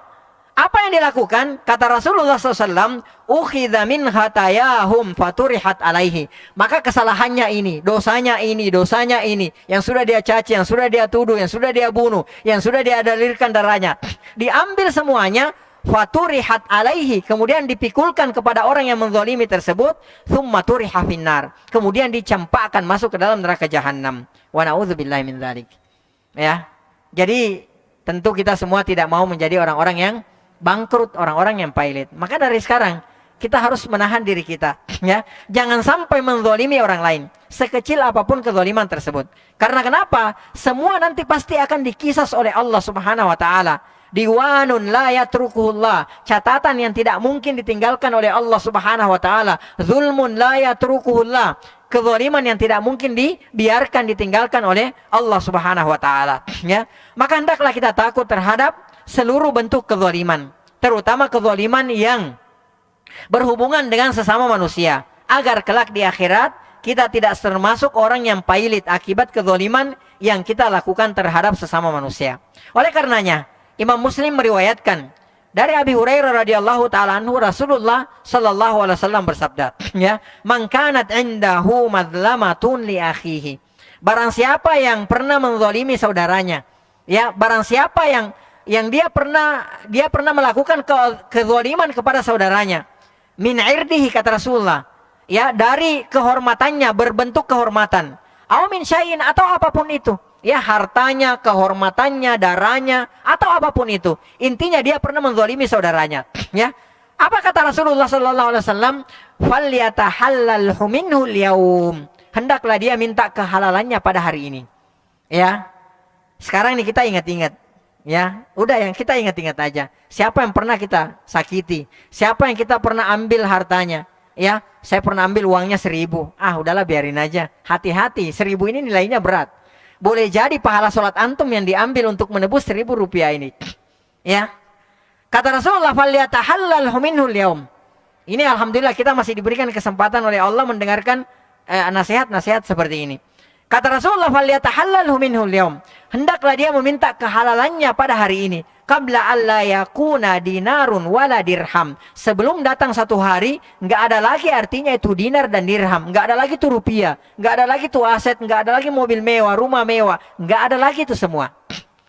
Apa yang dilakukan? Kata Rasulullah SAW, ukhidha min hatayahum faturihat alaihi. Maka kesalahannya ini, dosanya ini, yang sudah dia caci, yang sudah dia tuduh, yang sudah dia bunuh, yang sudah dia dalilkan darahnya, diambil semuanya, faturihat alaihi, kemudian dipikulkan kepada orang yang menzalimi tersebut, thumma turiha finnar, kemudian dicampakkan masuk ke dalam neraka jahanam. Wa na'udzubillahi min dzalik. Ya. Jadi tentu kita semua tidak mau menjadi orang-orang yang bangkrut, orang-orang yang pailit. Maka dari sekarang kita harus menahan diri kita, ya. Jangan sampai menzalimi orang lain, sekecil apapun kezaliman tersebut. Karena kenapa? Semua nanti pasti akan dikisas oleh Allah Subhanahu wa taala. Diwanun la yatrukuhullah, catatan yang tidak mungkin ditinggalkan oleh Allah Subhanahu wa taala. Zulmun la yatrukuhullah, kezaliman yang tidak mungkin dibiarkan ditinggalkan oleh Allah Subhanahu wa taala, ya. Maka hendaklah kita takut terhadap seluruh bentuk kezaliman, terutama kezaliman yang berhubungan dengan sesama manusia, agar kelak di akhirat kita tidak termasuk orang yang pailit akibat kezaliman yang kita lakukan terhadap sesama manusia. Oleh karenanya, Imam Muslim meriwayatkan dari Abi Hurairah radhiyallahu taala anhu, Rasulullah sallallahu alaihi wasallam bersabda, ya, "Man kanat indahu madlamatun li akhihi." Barang siapa yang pernah menzalimi saudaranya, ya, barang siapa yang dia pernah melakukan kezaliman kepada saudaranya, min irdihi, kata Rasulullah, ya, dari kehormatannya, berbentuk kehormatan, au min syai'in, atau apapun itu, ya, hartanya, kehormatannya, darahnya, atau apapun itu, intinya dia pernah menzalimi saudaranya, ya. Apa kata Rasulullah sallallahu alaihi wasallam? Falyatahallalhu minhu al-yaum. Hendaklah dia minta kehalalannya pada hari ini. Ya. Sekarang ini kita ingat-ingat. Ya, udah yang kita ingat-ingat aja. Siapa yang pernah kita sakiti? Siapa yang kita pernah ambil hartanya? Ya, saya pernah ambil uangnya 1.000. Ah, udahlah biarin aja. Hati-hati, 1.000 ini nilainya berat. Boleh jadi pahala sholat antum yang diambil untuk menebus 1.000 rupiah ini. Ya. Kata Rasulullah, "Falyatahallalhu minhu al-yaum." Ini alhamdulillah kita masih diberikan kesempatan oleh Allah mendengarkan nasihat-nasihat seperti ini. Kata Rasulullah, "Falyatahallalhu minhu al-yaum." Hendaklah dia meminta kehalalannya pada hari ini. Qabla alla yakuna dinarun wala dirham. Sebelum datang satu hari, enggak ada lagi artinya itu dinar dan dirham. Enggak ada lagi itu rupiah. Enggak ada lagi itu aset. Enggak ada lagi mobil mewah, rumah mewah. Enggak ada lagi itu semua.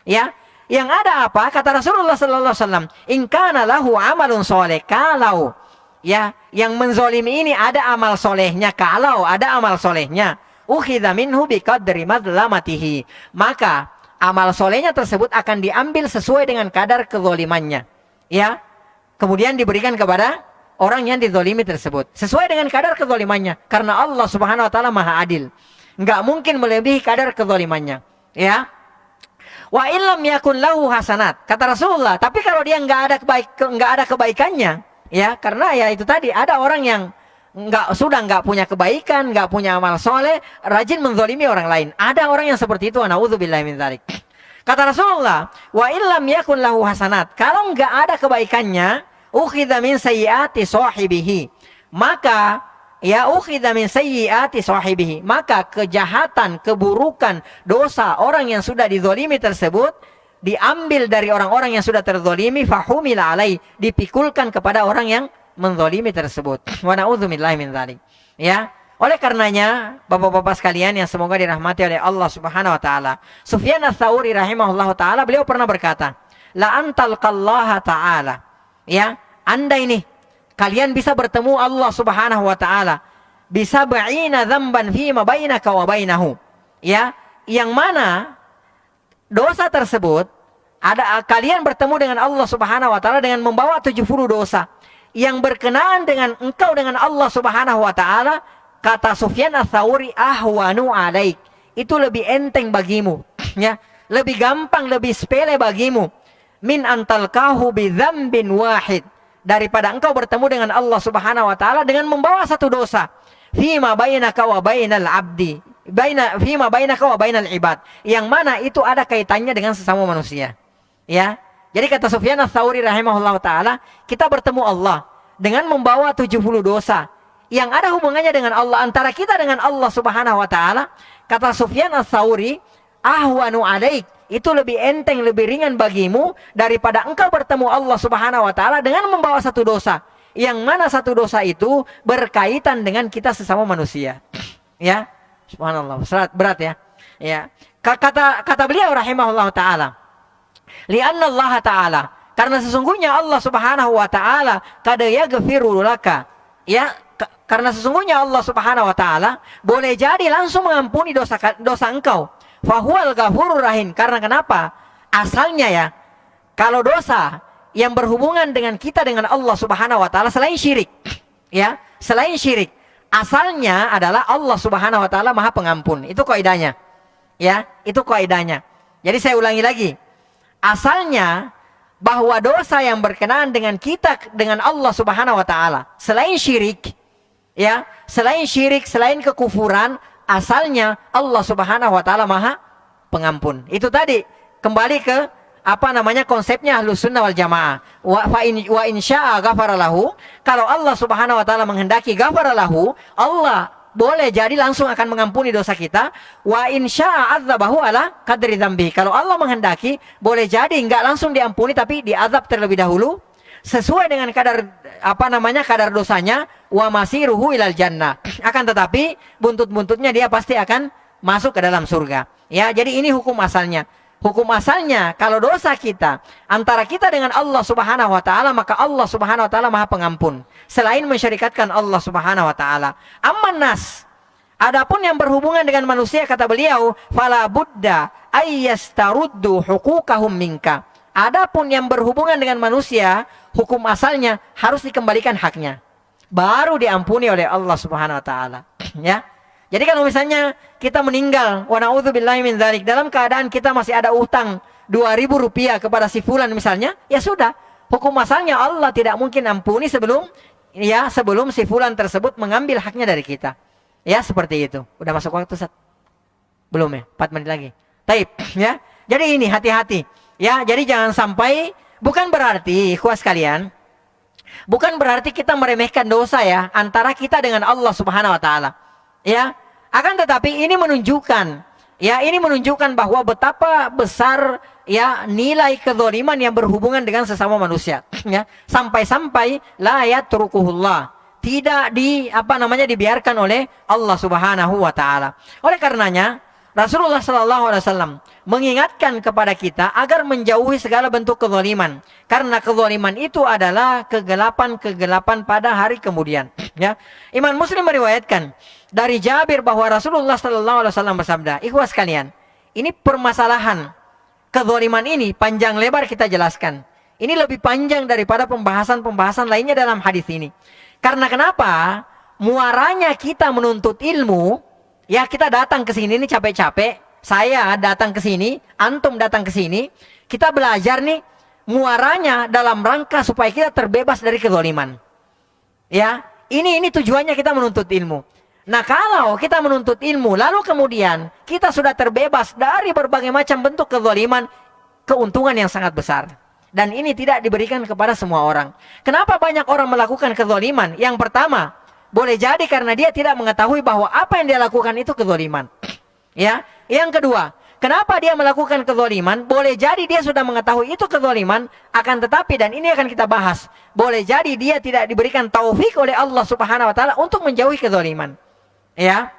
Ya. Yang ada apa? Kata Rasulullah sallallahu alaihi wasallam, "In kana lahu amalun sholeh." Kalau ya, yang menzalimi ini ada amal solehnya, kalau ada amal solehnya, ukhidha minhu biqadri madlamatihi, maka amal solehnya tersebut akan diambil sesuai dengan kadar kezalimannya, ya, kemudian diberikan kepada orang yang dizalimi tersebut sesuai dengan kadar kezalimannya, karena Allah Subhanahu wa taala Maha Adil. Enggak mungkin melebihi kadar kezalimannya, ya. Wa illam yakun lahu hasanat, kata Rasulullah, tapi kalau dia enggak ada kebaikannya, ya, karena ya itu tadi ada orang yang enggak punya kebaikan, enggak punya amal soleh, rajin menzalimi orang lain. Ada orang yang seperti itu, na'udzubillahi min dzalik. Kata Rasulullah, wa illam yakun lahu hasanat, kalau enggak ada kebaikannya, ukhidha min sayyiati sahibihi, maka ya ukhidha min sayyiati sahibihi, maka kejahatan, keburukan, dosa orang yang sudah dizalimi tersebut diambil dari orang-orang yang sudah terzalimi, fahumila alai, dipikulkan kepada orang yang menzalimi tersebut. Wa na'udzubillahi min dzalik. Ya, oleh karenanya Bapak-bapak sekalian yang semoga dirahmati oleh Allah Subhanahu wa taala, Sufyan Ats-Tsauri rahimahullahu taala, beliau pernah berkata, la antalqallaha taala, ya, anda ini kalian bisa bertemu Allah Subhanahu wa taala bisa ba'ina dzamban fi ma bainaka wa bainahu, ya, yang mana dosa tersebut kalian bertemu dengan Allah Subhanahu wa taala dengan membawa 70 dosa yang berkenaan dengan engkau dengan Allah Subhanahu wa taala. Kata Sufyan Ats-Tsauri, ahwanu alaik, itu lebih enteng bagimu, ya, lebih gampang, lebih sepele bagimu, min antalqahu bi dzambin wahid, daripada engkau bertemu dengan Allah Subhanahu wa taala dengan membawa satu dosa, fima bainaka wa bainal abdi, fima bainaka wa bainal ibad, yang mana itu ada kaitannya dengan sesama manusia, ya. Jadi kata Sufyan Ats-Tsauri rahimahullah taala, kita bertemu Allah dengan membawa 70 dosa yang ada hubungannya dengan Allah, antara kita dengan Allah Subhanahu wa taala. Kata Sufyan Ats-Tsauri, ahwanu alaik, itu lebih enteng, lebih ringan bagimu daripada engkau bertemu Allah Subhanahu wa taala dengan membawa satu dosa, yang mana satu dosa itu berkaitan dengan kita sesama manusia. Ya, subhanallah, berat ya. Ya. Kata beliau rahimahullah taala, li'anna Allah taala, karena sesungguhnya Allah Subhanahu wa taala qad yaghfiru laka, ya, karena sesungguhnya Allah Subhanahu wa taala boleh jadi langsung mengampuni dosa engkau. Fahuwal ghafurur rahim, karena kenapa? Asalnya ya, kalau dosa yang berhubungan dengan kita dengan Allah Subhanahu wa taala selain syirik, ya, selain syirik, asalnya adalah Allah Subhanahu wa taala Maha Pengampun. Itu kaidahnya. Ya, itu kaidahnya. Jadi saya ulangi lagi. Asalnya bahwa dosa yang berkenaan dengan kita dengan Allah Subhanahu wa taala selain syirik, ya, selain syirik, selain kekufuran, asalnya Allah Subhanahu wa taala Maha Pengampun. Itu tadi kembali ke konsepnya Ahlus Sunnah wal Jamaah. Wa in syaa ghafara lahu, kalau Allah Subhanahu wa taala menghendaki ghafara lahu, Allah boleh jadi langsung akan mengampuni dosa kita. Wa in syaa adzabahu ala qadri dzambi, kalau Allah menghendaki boleh jadi enggak langsung diampuni tapi diazab terlebih dahulu sesuai dengan kadar dosanya. Wa masiruhu ilal jannah, akan tetapi buntut-buntutnya dia pasti akan masuk ke dalam surga. Ya, jadi ini hukum asalnya. Hukum asalnya kalau dosa kita antara kita dengan Allah Subhanahu wa taala, maka Allah Subhanahu wa taala Maha Pengampun selain mensyarikatkan Allah Subhanahu wa taala. Amman nas, adapun yang berhubungan dengan manusia, kata beliau, fala budda ayyastaruddu huquqahum minka. Adapun yang berhubungan dengan manusia, hukum asalnya harus dikembalikan haknya, baru diampuni oleh Allah Subhanahu wa taala. Ya. Jadi kalau misalnya kita meninggal, wa na'udzubillahi min dzalik, dalam keadaan kita masih ada utang 2.000 rupiah kepada si fulan misalnya, ya sudah, hukum asalnya Allah tidak mungkin ampuni sebelum si fulan tersebut mengambil haknya dari kita. Ya, seperti itu. Udah masuk waktu, Ustaz? Belum ya? 4 menit lagi. Taib, ya. Jadi ini hati-hati. Ya, jadi jangan sampai, bukan berarti ikhwas sekalian, bukan berarti kita meremehkan dosa ya antara kita dengan Allah Subhanahu wa taala. Ya, akan tetapi ini menunjukkan bahwa betapa besar ya nilai kezaliman yang berhubungan dengan sesama manusia. Ya, sampai-sampai la yatrukuhullah, tidak dibiarkan oleh Allah Subhanahu wa taala. Oleh karenanya Rasulullah sallallahu alaihi wasallam mengingatkan kepada kita agar menjauhi segala bentuk kezaliman, karena kezaliman itu adalah kegelapan-kegelapan pada hari kemudian. Ya, Imam Muslim meriwayatkan dari Jabir bahwa Rasulullah sallallahu alaihi wasallam bersabda, ikhwas sekalian, ini permasalahan kezaliman ini panjang lebar kita jelaskan. Ini lebih panjang daripada pembahasan-pembahasan lainnya dalam hadis ini. Karena kenapa? Muaranya kita menuntut ilmu, ya kita datang ke sini nih capek-capek, saya datang ke sini, antum datang ke sini, kita belajar nih, muaranya dalam rangka supaya kita terbebas dari kezaliman. Ya, ini tujuannya kita menuntut ilmu. Nah, kalau kita menuntut ilmu, lalu kemudian kita sudah terbebas dari berbagai macam bentuk kezaliman, keuntungan yang sangat besar. Dan ini tidak diberikan kepada semua orang. Kenapa banyak orang melakukan kezaliman? Yang pertama, boleh jadi karena dia tidak mengetahui bahwa apa yang dia lakukan itu kezaliman. Ya. Yang kedua, kenapa dia melakukan kezaliman? Boleh jadi dia sudah mengetahui itu kezaliman, akan tetapi, dan ini akan kita bahas, boleh jadi dia tidak diberikan taufik oleh Allah Subhanahu wa taala untuk menjauhi kezaliman. Ya.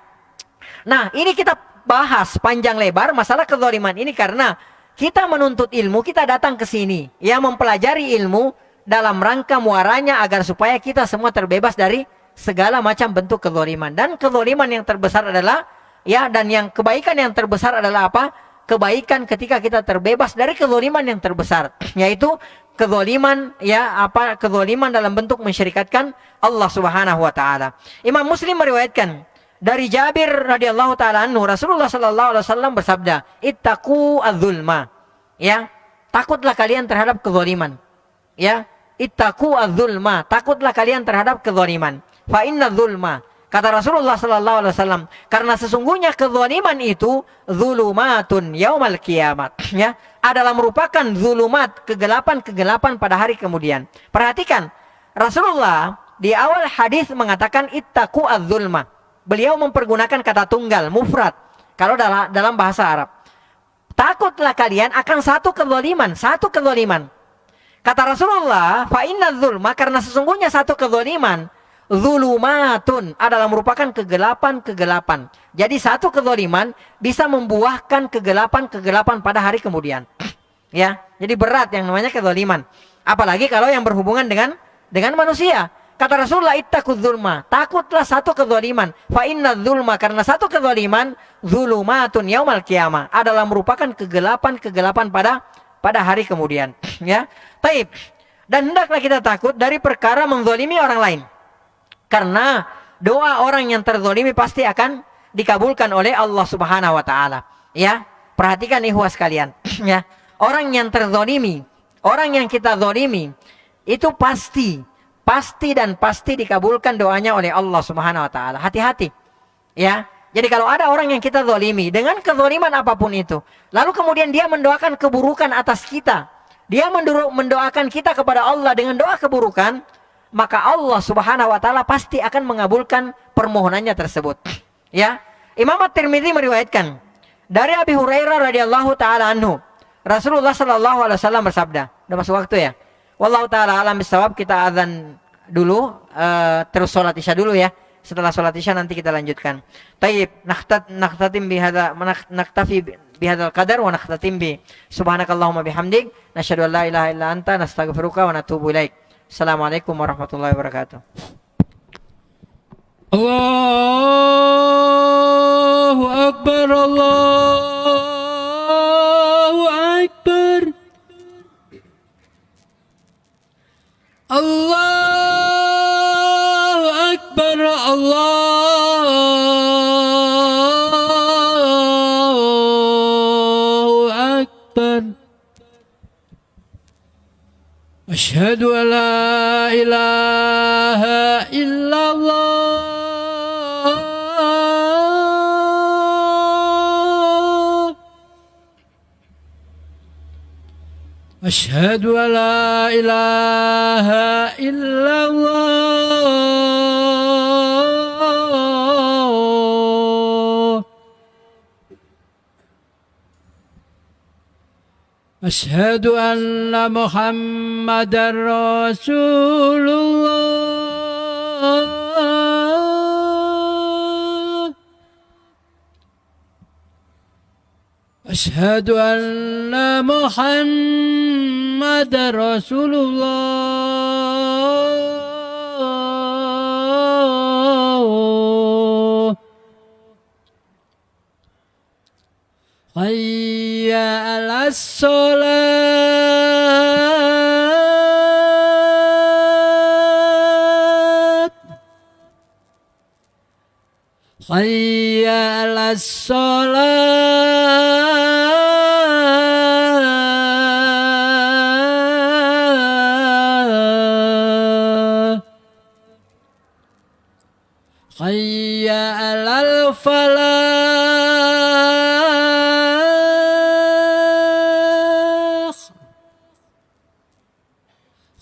Nah, ini kita bahas panjang lebar masalah kezaliman ini karena kita menuntut ilmu, kita datang ke sini, ya, mempelajari ilmu dalam rangka muaranya agar supaya kita semua terbebas dari segala macam bentuk kezaliman. Dan kezaliman yang terbesar adalah, ya, dan yang kebaikan yang terbesar adalah apa? Kebaikan ketika kita terbebas dari kezaliman yang terbesar, yaitu kezaliman, ya, apa? Kezaliman dalam bentuk mensyirikatkan Allah Subhanahu wa taala. Imam Muslim meriwayatkan dari Jabir radhiyallahu taala anhu, Rasulullah sallallahu alaihi wasallam bersabda, "Ittaqu adz-dzulma." Ya, takutlah kalian terhadap kezaliman. Ya, ittaqu adz-dzulma, takutlah kalian terhadap kezaliman. Fa inna dzulma, kata Rasulullah sallallahu alaihi wasallam, karena sesungguhnya kezaliman itu dzulumatun yaumal kiamat. Ya, adalah merupakan zulumat, kegelapan-kegelapan pada hari kemudian. Perhatikan, Rasulullah di awal hadis mengatakan ittaqu adz-dzulma. Beliau mempergunakan kata tunggal, mufrad, kalau dalam bahasa Arab. Takutlah kalian akan satu kezaliman. Kata Rasulullah, fa inna dzulma, karena sesungguhnya satu kezaliman, zulumatun, adalah merupakan kegelapan-kegelapan. Jadi satu kezaliman bisa membuahkan kegelapan-kegelapan pada hari kemudian. Ya, jadi berat yang namanya kezaliman. Apalagi kalau yang berhubungan dengan manusia. Kata Rasulullah, ittaqudz dzulma, takutlah satu kezaliman. Fa inna dzulma, karena satu kezaliman, zulumatun yaumal qiyamah, adalah merupakan kegelapan-kegelapan pada hari kemudian. Ya. Taib. Dan hendaklah kita takut dari perkara menzalimi orang lain. Karena doa orang yang terzalimi pasti akan dikabulkan oleh Allah Subhanahu wa taala. Ya. Perhatikan ikhwas sekalian. Ya. Orang yang terzalimi, orang yang kita zalimi, itu pasti dikabulkan doanya oleh Allah Subhanahu wa taala. Hati-hati. Ya. Jadi kalau ada orang yang kita zalimi dengan kezaliman apapun itu, lalu kemudian dia mendoakan keburukan atas kita, dia mendoakan kita kepada Allah dengan doa keburukan, maka Allah Subhanahu wa taala pasti akan mengabulkan permohonannya tersebut. Ya. Imam At-Tirmidzi meriwayatkan dari Abi Hurairah radhiyallahu taala anhu, Rasulullah sallallahu alaihi wasallam bersabda, udah masuk waktu ya? Wallahu ta'ala alam bisawab, kita azan dulu, terus sholat isya dulu ya. Setelah sholat isya nanti kita lanjutkan. Tayyib, naktatim bihadza, naktafi bihadzal qadar wa naktatim bi subhanakallahumma bihamdik nasyhadu an la ilaha illa anta nastaghfiruka wa natubu ilaik. Assalamualaikum warahmatullahi wabarakatuh. Allahu akbar, Allahu akbar. Allahu akbar, Allahu akbar. Asyhadu an la ilaha illallah. Asyhadu an la ilaha illallah. Asyhadu anna Muhammadar Rasulullah. Asyhadu anna Muhammadar Rasulullah. Hayya 'alas shalah. حي على الصلاة حي على الفلاح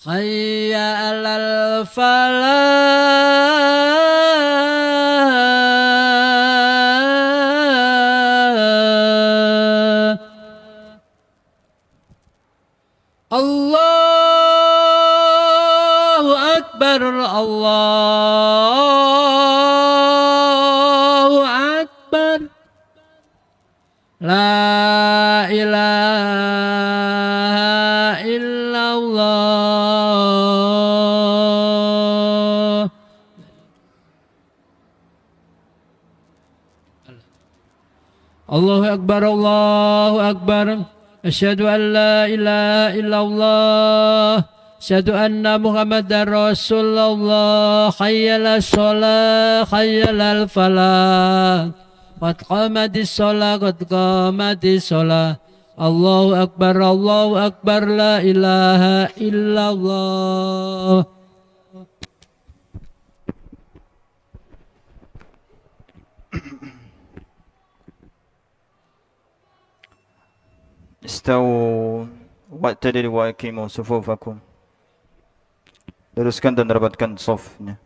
حي على الفلاح الله أكبر الله أكبر لا إله إلا الله الله أكبر الله أكبر أشهد أن لا إله إلا الله أشهد أن محمدا رسول الله حي على الصلاة حي على الفلاح قد قامت الصلاة قد قامت الصلاة الله أكبر لا إله إلا الله Istau wa'tadilu wa aqimu sufufakum. Luruskan dan rapatkan safnya.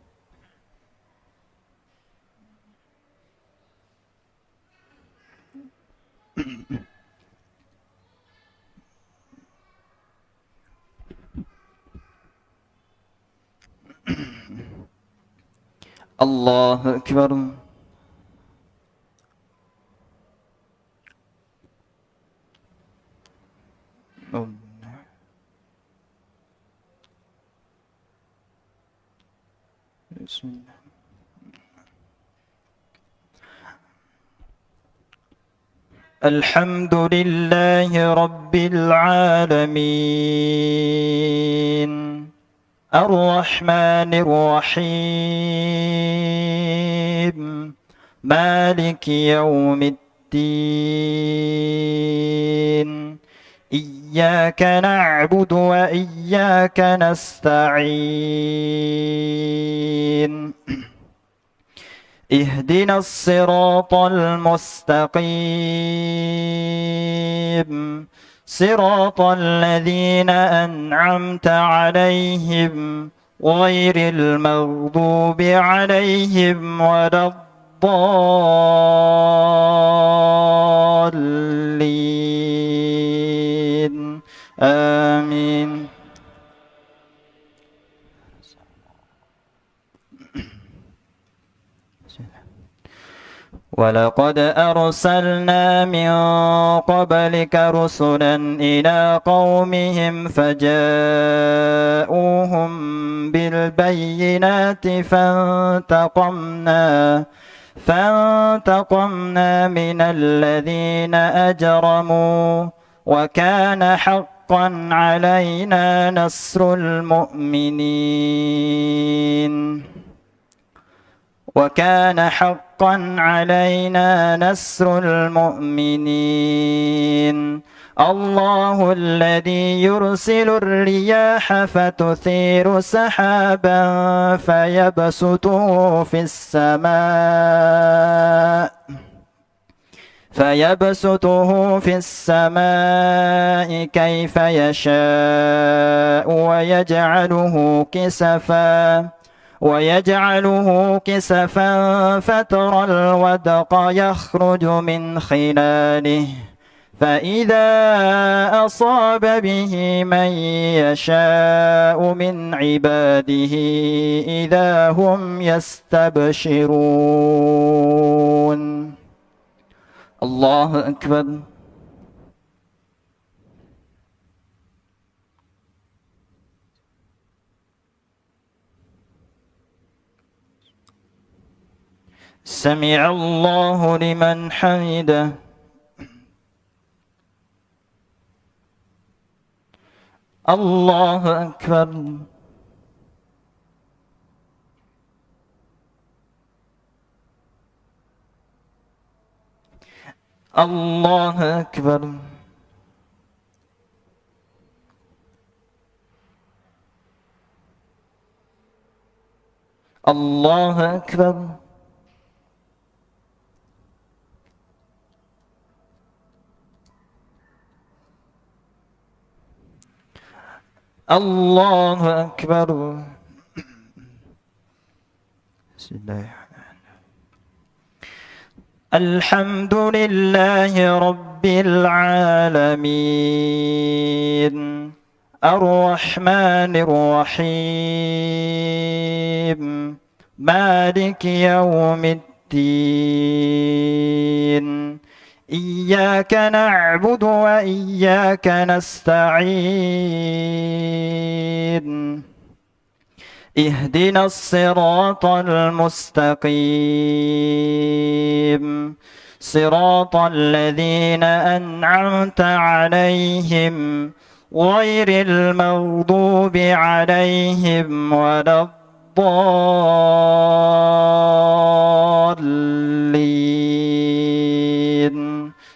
Allahu Akbar. Bismillah. الحمد لله رب العالمين الرحمن الرحيم مالك يوم الدين إياك نعبد وإياك نستعين اهدنا الصراط المستقيم صراط الذين أنعمت عليهم غير المغضوب عليهم ولا الضالين آمين. ولقد أرسلنا من قبلك رسلا إلى قومهم فجاءوهم بالبينات فانتقمنا من الذين أجرموا وكان حقا علينا نصر المؤمنين وكان حقا علينا نصر المؤمنين. الله الذي يرسل الرياح فتثير سحابا فيبسطه في السماء كيف يشاء ويجعله كسفا فترى الودق يخرج من خلاله فإذا أصاب به من يشاء من عباده إذا هم يستبشرون. الله أكبر. سمع الله لمن حمده. الله أكبر. الله أكبر. الله أكبر. الله أكبر. بسم الله. الحمد لله رب العالمين الرحمن الرحيم مالك يوم الدين إياك نعبد وإياك نستعين اهدنا الصراط المستقيم صراط الذين أنعمت عليهم غير المغضوب عليهم ولا الضالين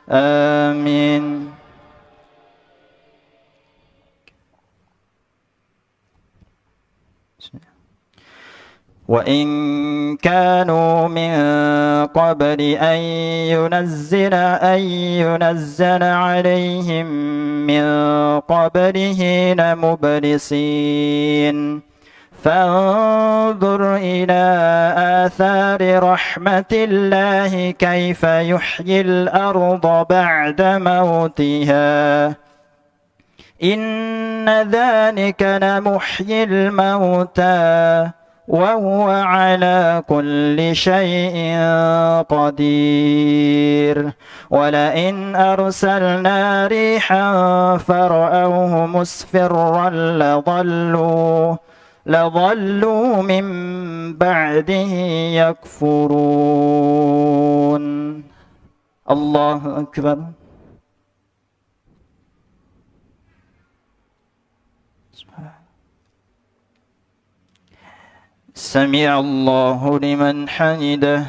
آمين. وإن كانوا من قبل أن ينزل عليهم من قبله لمبلسين فانظر إلى آثار رحمة الله كيف يحيي الأرض بعد موتها إن ذلك لمحيي الموتى وهو على كل شيء قدير ولئن أرسلنا ريحا فرأوه مصفرا لظلوا من بعده يكفرون. الله أكبر. سمع الله لمن حمده.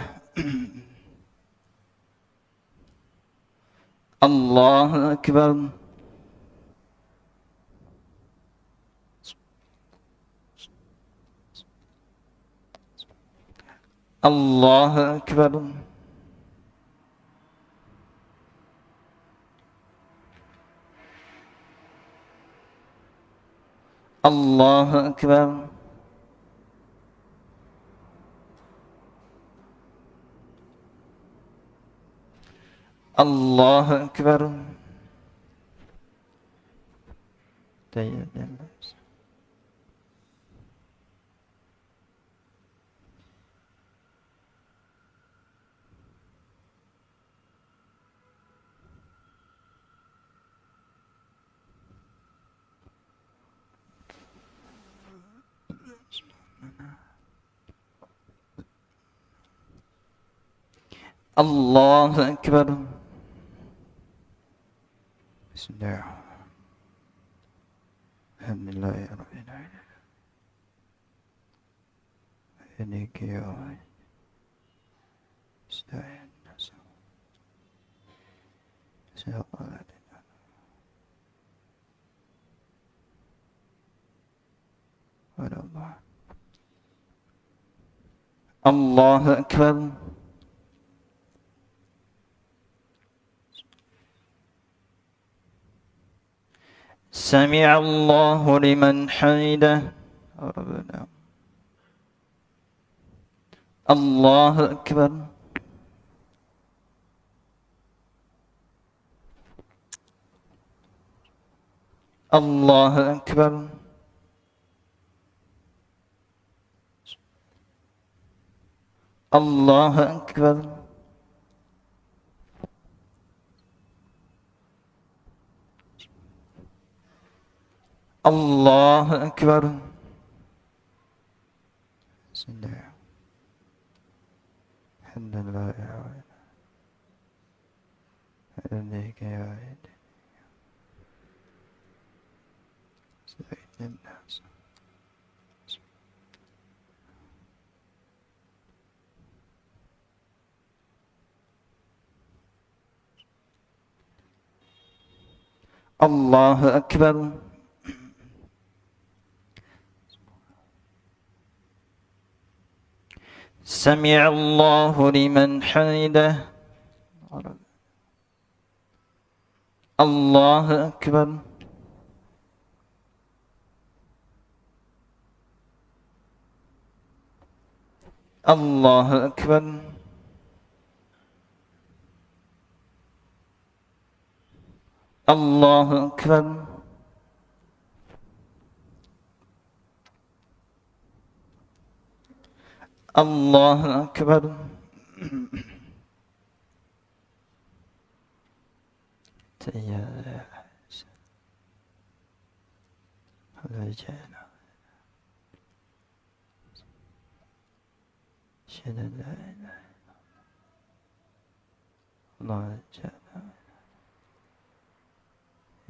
الله أكبر. الله أكبر. الله أكبر. الله أكبر. الله أكبر. بسم الله. الحمد لله رب العالمين. إليك يا رب. استعين الناس. سيقال ولا الله. الله أكبر. سمع الله لمن حمده. ربنا. الله أكبر. الله أكبر. الله أكبر. الله أكبر. بسم الله. الحمد لله يا رب. إليك يا رب. استعين الناس. الله أكبر. سمع الله لمن حمده. الله أكبر. الله أكبر. الله أكبر. الله أكبر. أشهد أن لا إله إلا الله جل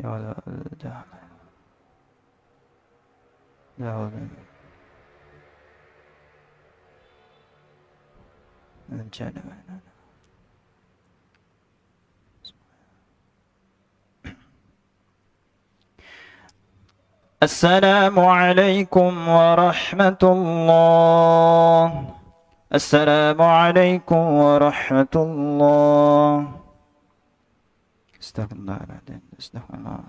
وعلا لا حول من جل وعلا. السلام عليكم ورحمة الله. السلام عليكم ورحمة الله. استغفر الله العظيم. استغفر الله.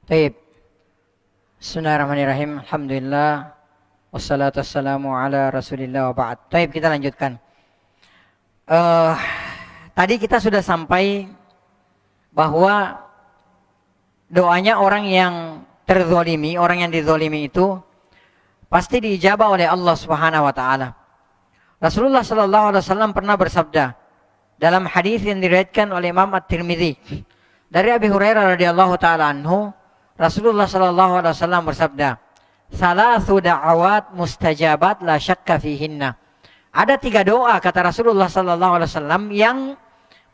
Taib. Bismillahirrahmanirrahim. Alhamdulillah. Wassalatu wassalamu ala Rasulillah wa ba'd. Taib, kita lanjutkan. Tadi kita sudah sampai bahwa doanya orang yang terzolimi, orang yang dizolimi itu pasti diijabah oleh Allah Subhanahu wa taala. Rasulullah sallallahu alaihi wasallam pernah bersabda dalam hadis yang diriwayatkan oleh Imam At-Tirmidzi dari Abi Hurairah radhiyallahu taala anhu, Rasulullah sallallahu alaihi wasallam bersabda, "Salasu da'awat mustajabat la syakka fihinna." Ada 3 doa kata Rasulullah sallallahu alaihi wasallam yang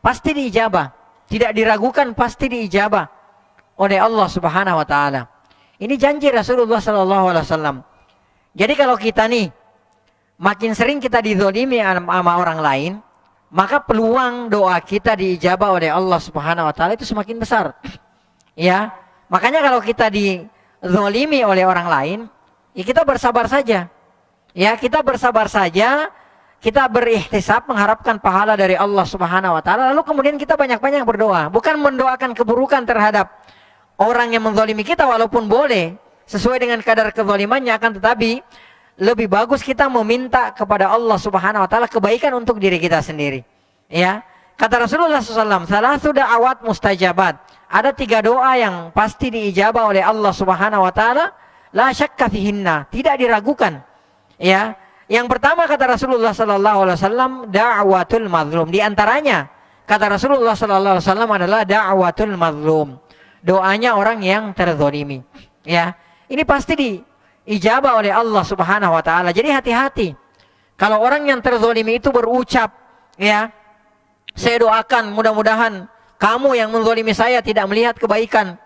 pasti diijabah, tidak diragukan, pasti diijabah oleh Allah Subhanahu wa taala. Ini janji Rasulullah sallallahu alaihi wasallam. Jadi kalau kita nih makin sering kita dizalimi sama orang lain, maka peluang doa kita diijabah oleh Allah Subhanahu wa taala itu semakin besar. Ya, makanya kalau kita dizalimi oleh orang lain, ya kita bersabar saja. Ya, kita bersabar saja, kita berihtisab mengharapkan pahala dari Allah Subhanahu wa taala, lalu kemudian kita banyak-banyak berdoa, bukan mendoakan keburukan terhadap orang yang menzalimi kita, walaupun boleh sesuai dengan kadar kezalimannya, akan tetapi lebih bagus kita meminta kepada Allah Subhanahu wa taala kebaikan untuk diri kita sendiri. Ya, kata Rasulullah SAW, salasu da'awat mustajabat. Ada 3 doa yang pasti diijabah oleh Allah Subhanahu wa taala, la syakka fihinna, tidak diragukan. Ya, yang pertama kata Rasulullah sallallahu alaihi wasallam, da'watul mazlum. Di antaranya kata Rasulullah sallallahu alaihi wasallam adalah da'watul mazlum. Doanya orang yang terzalimi. Ya, ini pasti diijabah oleh Allah Subhanahu wa taala. Jadi hati-hati. Kalau orang yang terzalimi itu berucap, ya, saya doakan mudah-mudahan kamu yang menzalimi saya tidak melihat kebaikan,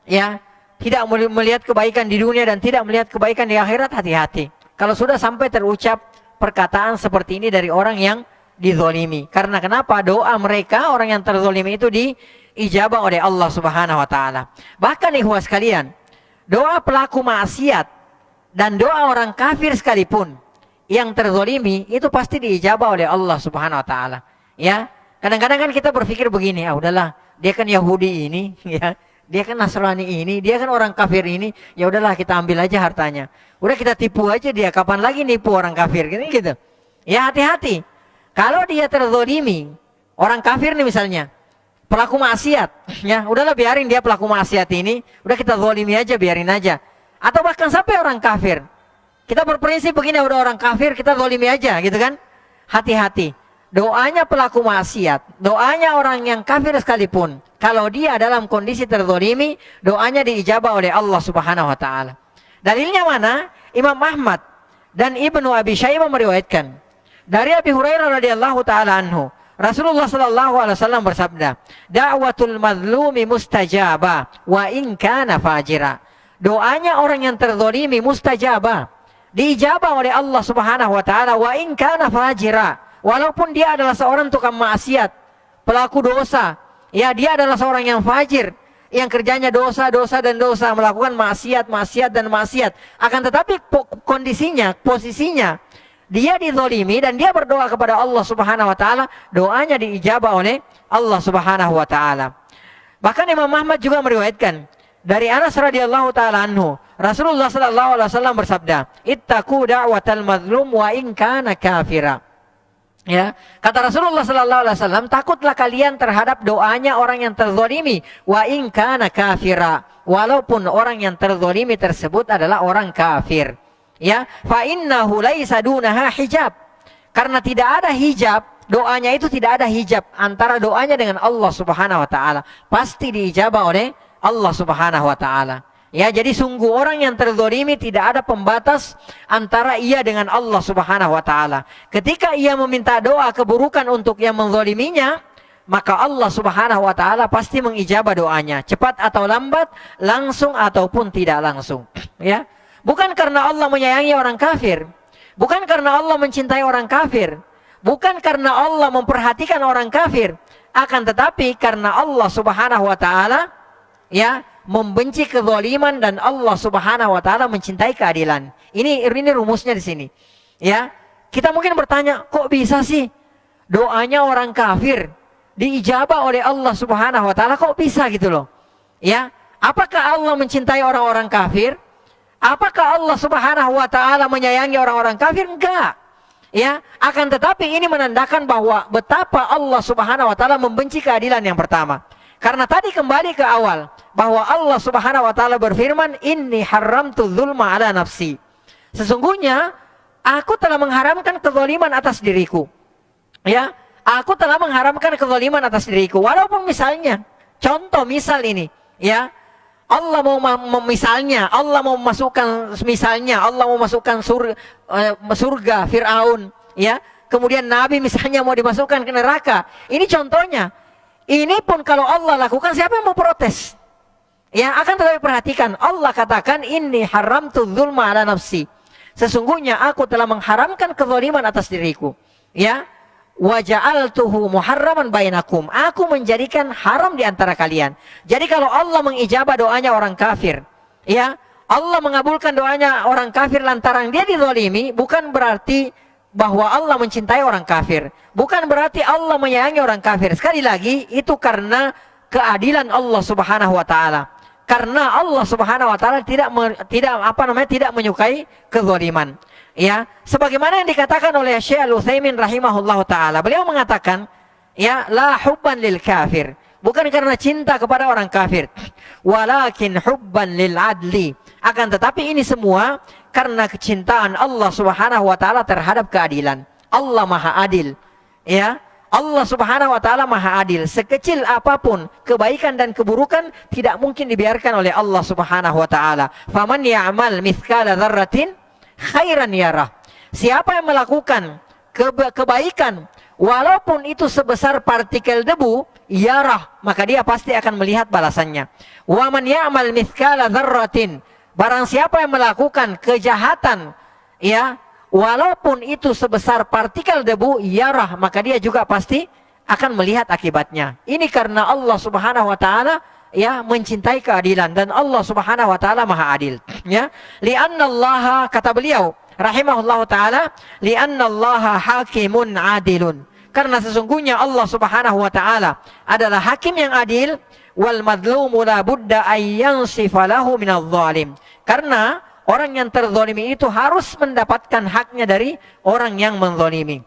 ya, tidak melihat kebaikan di dunia dan tidak melihat kebaikan di akhirat, hati-hati. Kalau sudah sampai terucap perkataan seperti ini dari orang yang dizalimi. Karena kenapa? Doa mereka, orang yang terzalimi itu diijabah oleh Allah Subhanahu wa taala. Bahkan ikhwah sekalian, doa pelaku maksiat dan doa orang kafir sekalipun yang terzalimi itu pasti diijabah oleh Allah Subhanahu wa taala. Ya, kadang-kadang kan kita berpikir begini, ah udahlah, dia kan Yahudi ini, ya, dia kan Nasrani ini, dia kan orang kafir ini, ya udahlah kita ambil aja hartanya. Udah kita tipu aja dia, kapan lagi nipu orang kafir gitu. Ya, hati-hati. Kalau dia terzalimi, orang kafir nih misalnya, pelaku maksiat, ya udahlah biarin dia pelaku maksiat ini, udah kita zalimi aja, biarin aja. Atau bahkan sampai orang kafir, kita berprinsip begini, udah orang kafir kita zalimi aja, gitu kan? Hati-hati. Doanya pelaku maksiat, doanya orang yang kafir sekalipun, kalau dia dalam kondisi terzalimi, doanya diijabah oleh Allah Subhanahu wa taala. Dalilnya mana? Imam Ahmad dan Ibnu Abi Syaibah meriwayatkan dari Abi Hurairah radhiyallahu taala anhu, Rasulullah sallallahu alaihi wasallam bersabda, "Da'watul mazlumi mustajabah wa in kana fajira." Doanya orang yang terzalimi mustajabah, diijabah oleh Allah Subhanahu wa taala, wa in kana fajira. Walaupun dia adalah seorang tukang maksiat, pelaku dosa, ya dia adalah seorang yang fajir, yang kerjanya dosa, dosa dan dosa, melakukan maksiat, maksiat dan maksiat. Akan tetapi kondisinya, posisinya, dia dizalimi dan dia berdoa kepada Allah Subhanahu wa taala, doanya diijabah oleh Allah Subhanahu wa taala. Bahkan Imam Ahmad juga meriwayatkan dari Anas radhiyallahu taala anhu, Rasulullah sallallahu alaihi wasallam bersabda, "Ittaqu da'watal mazlum wa in kana kafira." Ya, kata Rasulullah sallallahu alaihi wasallam, takutlah kalian terhadap doanya orang yang terzalimi, wa in kana kafira, walaupun orang yang terzalimi tersebut adalah orang kafir. Ya, fa innahu laisa dunaha hijab. Karena tidak ada hijab, doanya itu tidak ada hijab antara doanya dengan Allah Subhanahu wa taala. Pasti diijabah oleh Allah Subhanahu wa taala. Ya, jadi sungguh orang yang terzalimi tidak ada pembatas antara ia dengan Allah Subhanahu wa taala. Ketika ia meminta doa keburukan untuk yang menzaliminya, maka Allah Subhanahu wa taala pasti mengijabah doanya, cepat atau lambat, langsung ataupun tidak langsung. Ya. Bukan karena Allah menyayangi orang kafir, bukan karena Allah mencintai orang kafir, bukan karena Allah memperhatikan orang kafir, akan tetapi karena Allah Subhanahu wa taala, ya, membenci kezaliman dan Allah Subhanahu wa taala mencintai keadilan. Ini rumusnya di sini. Ya. Kita mungkin bertanya, kok bisa sih doanya orang kafir diijabah oleh Allah Subhanahu wa taala, kok bisa gitu loh? Ya. Apakah Allah mencintai orang-orang kafir? Apakah Allah Subhanahu wa taala menyayangi orang-orang kafir? Enggak. Ya, akan tetapi ini menandakan bahwa betapa Allah Subhanahu wa taala membenci keadilan yang pertama. Karena tadi kembali ke awal bahwa Allah Subhanahu wa taala berfirman, "Inni haramtu dzulma ala nafsi." Sesungguhnya aku telah mengharamkan kezaliman atas diriku. Ya, aku telah mengharamkan kezaliman atas diriku. Walaupun misalnya, contoh misal ini, ya, Allah mau misalnya, Allah mau memasukkan misalnya, Allah mau masukkan surga Fir'aun, ya. Kemudian Nabi misalnya mau dimasukkan ke neraka. Ini contohnya. Ini pun kalau Allah lakukan, siapa yang mau protes? Ya, akan tetapi perhatikan, Allah katakan, "Inni haramtu dzulma ala nafsi." Sesungguhnya aku telah mengharamkan kezaliman atas diriku. Ya. Wa ja'altuhu muharraman bainakum. Aku menjadikan haram di antara kalian. Jadi kalau Allah mengijabah doanya orang kafir, ya, Allah mengabulkan doanya orang kafir lantaran dia dizalimi, bukan berarti bahwa Allah mencintai orang kafir. Bukan berarti Allah menyayangi orang kafir. Sekali lagi, itu karena keadilan Allah Subhanahu wa taala. Karena Allah Subhanahu wa taala tidak menyukai kezaliman. Ya, sebagaimana yang dikatakan oleh Syekh Al-Utsaimin rahimahullahu taala. Beliau mengatakan, ya, la hubban lil kafir. Bukan karena cinta kepada orang kafir. Walakin hubban lil adli. Akan tetapi ini semua karena kecintaan Allah Subhanahu wa taala terhadap keadilan. Allah Maha Adil. Ya, Allah Subhanahu wa taala Maha Adil. Sekecil apapun kebaikan dan keburukan tidak mungkin dibiarkan oleh Allah Subhanahu wa taala. Faman ya'mal mithqala dzarratin khairan yarah. Siapa yang melakukan kebaikan walaupun itu sebesar partikel debu, yarah, maka dia pasti akan melihat balasannya. Wa man ya'mal mithqala dzarratin, barang siapa yang melakukan kejahatan, ya, walaupun itu sebesar partikel debu, yarah, maka dia juga pasti akan melihat akibatnya. Ini karena Allah Subhanahu wa taala, ya, mencintai keadilan, dan Allah Subhanahu wa taala Maha Adil, ya. Li'anna Allah, kata beliau rahimahullahu taala, li'anna Allah hakimun adilun. Karena sesungguhnya Allah Subhanahu wa taala adalah hakim yang adil. Wal madlumu la budda ay yansifa lahu minadh zalim. Karena orang yang terzalimi itu harus mendapatkan haknya dari orang yang menzalimi.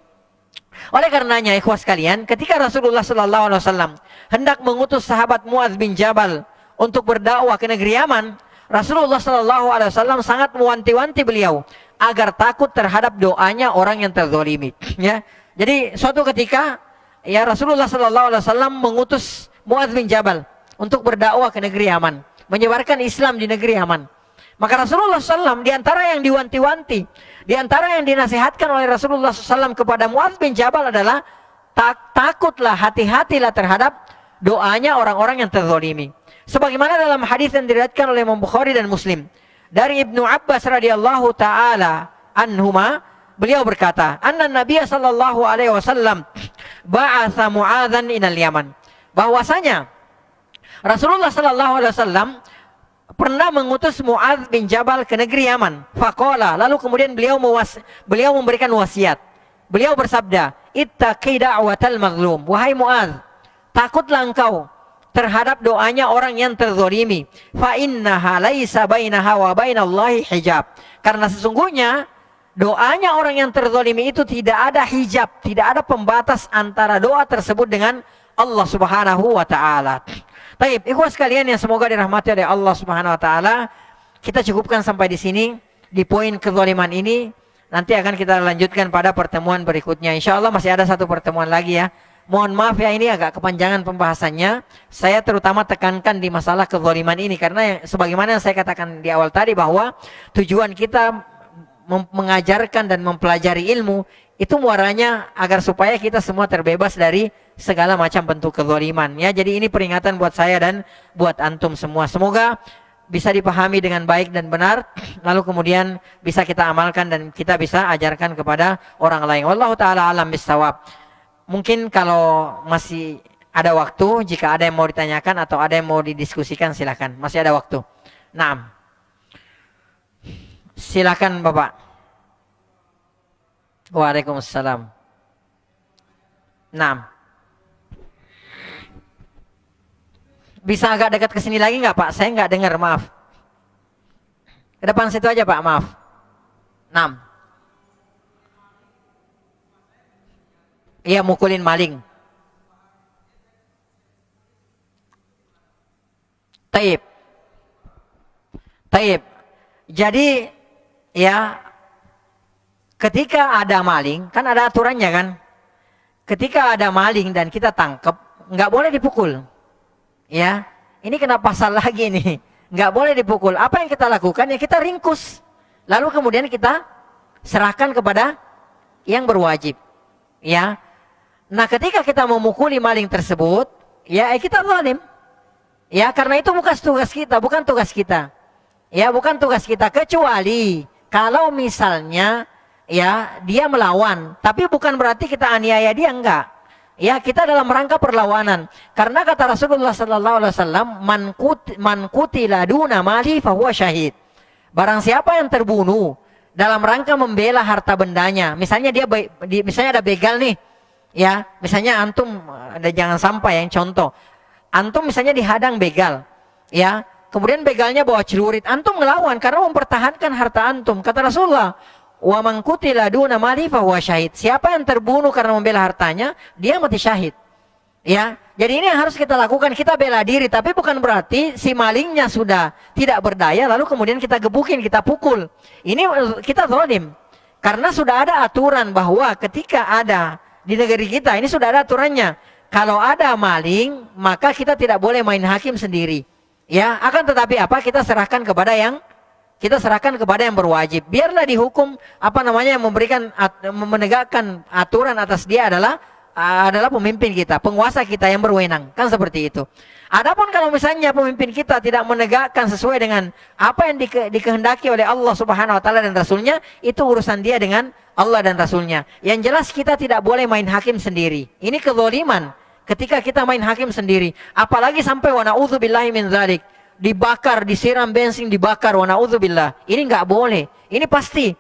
Oleh karenanya, ikhwas sekalian, ketika Rasulullah sallallahu alaihi wasallam hendak mengutus sahabat Muadz bin Jabal untuk berdakwah ke negeri Yaman, Rasulullah sallallahu alaihi wasallam sangat mewanti-wanti beliau agar takut terhadap doanya orang yang terzalimi, ya. Jadi suatu ketika, ya, Rasulullah sallallahu alaihi wasallam mengutus Muadz bin Jabal untuk berdakwah ke negeri Yaman, menyebarkan Islam di negeri Yaman. Maka Rasulullah SAW, di antara yang diwanti-wanti, di antara yang dinasihatkan oleh Rasulullah SAW kepada Muadz bin Jabal adalah takutlah, hati-hatilah terhadap doanya orang-orang yang terzalimi. Sebagaimana dalam hadis yang diriwayatkan oleh Imam Bukhari dan Muslim dari Ibnu Abbas radhiyallahu taala anhuma, beliau berkata, "Anna Nabiy sallallahu alaihi wasallam ba'atha Mu'adzan ilal Yaman." Bahwasanya Rasulullah sallallahu alaihi wasallam pernah mengutus Mu'adz bin Jabal ke negeri Yaman. Faqala, lalu kemudian beliau memberikan wasiat. Beliau bersabda, "Ittaqi da'watal mazlum." Wahai Mu'adz, takutlah engkau terhadap doanya orang yang terzalimi. Fa innaha laisa bainaha wa bainallahi hijab. Karena sesungguhnya doanya orang yang terzalimi itu tidak ada hijab, tidak ada pembatas antara doa tersebut dengan Allah Subhanahu wa taala. Baik, ikhwas sekalian yang semoga dirahmati oleh Allah Subhanahu wa taala, kita cukupkan sampai di sini di poin kezaliman ini. Nanti akan kita lanjutkan pada pertemuan berikutnya. Insyaallah masih ada satu pertemuan lagi, ya. Mohon maaf ya, ini agak kepanjangan pembahasannya. Saya terutama tekankan di masalah kezaliman ini karena sebagaimana yang saya katakan di awal tadi bahwa tujuan kita mengajarkan dan mempelajari ilmu itu muaranya agar supaya kita semua terbebas dari segala macam bentuk kezaliman, ya. Jadi ini peringatan buat saya dan buat antum semua. Semoga bisa dipahami dengan baik dan benar, lalu kemudian bisa kita amalkan dan kita bisa ajarkan kepada orang lain. Wallahu taala alam bissawab. Mungkin kalau masih ada waktu, jika ada yang mau ditanyakan atau ada yang mau didiskusikan, silakan. Masih ada waktu. Naam. Silakan Bapak. Waalaikumsalam. Naam. Bisa agak dekat ke sini lagi nggak Pak? Saya nggak dengar, maaf. Ke depan situ aja Pak, maaf. 6. Iya, mukulin maling. Taib. Taib. Jadi ya, ketika ada maling, kan ada aturannya kan? Ketika ada maling dan kita tangkap, nggak boleh dipukul. Ya, ini kena pasal lagi nih. Nggak boleh dipukul. Apa yang kita lakukan? Ya kita ringkus. Lalu kemudian kita serahkan kepada yang berwajib. Ya. Nah, ketika kita memukuli maling tersebut, ya kita zalim. Ya, karena itu bukan tugas kita, bukan tugas kita. Ya, bukan tugas kita, kecuali kalau misalnya ya dia melawan, tapi bukan berarti kita aniaya dia, enggak. Ya, kita dalam rangka perlawanan. Karena kata Rasulullah sallallahu alaihi wasallam, man qutila duna mali fahuwa syahid. Barang siapa yang terbunuh dalam rangka membela harta bendanya, misalnya misalnya ada begal nih. Ya, misalnya antum, ada jangan sampai yang contoh. Antum misalnya dihadang begal. Ya, kemudian begalnya bawa celurit, antum ngelawan karena mempertahankan harta antum. Kata Rasulullah, wa man qutila duna mali fahuwa syahid. Siapa yang terbunuh karena membela hartanya, dia mati syahid. Ya, jadi ini yang harus kita lakukan, kita bela diri, tapi bukan berarti si malingnya sudah tidak berdaya lalu kemudian kita gebukin, kita pukul. Ini kita zalim. Karena sudah ada aturan bahwa ketika ada di negeri kita, ini sudah ada aturannya. Kalau ada maling, maka kita tidak boleh main hakim sendiri. Ya, akan tetapi apa? Kita serahkan kepada yang berwajib. Biarlah dihukum yang menegakkan aturan atas dia adalah pemimpin kita, penguasa kita yang berwenang. Kan seperti itu. Adapun kalau misalnya pemimpin kita tidak menegakkan sesuai dengan apa yang dikehendaki oleh Allah Subhanahu wa taala dan Rasulnya, itu urusan dia dengan Allah dan Rasulnya. Yang jelas kita tidak boleh main hakim sendiri. Ini kezaliman ketika kita main hakim sendiri. Apalagi sampai wa na'udzubillahi min dzalik. Dibakar, disiram bensin, dibakar, wa na'udzubillah. Ini enggak boleh. Ini pasti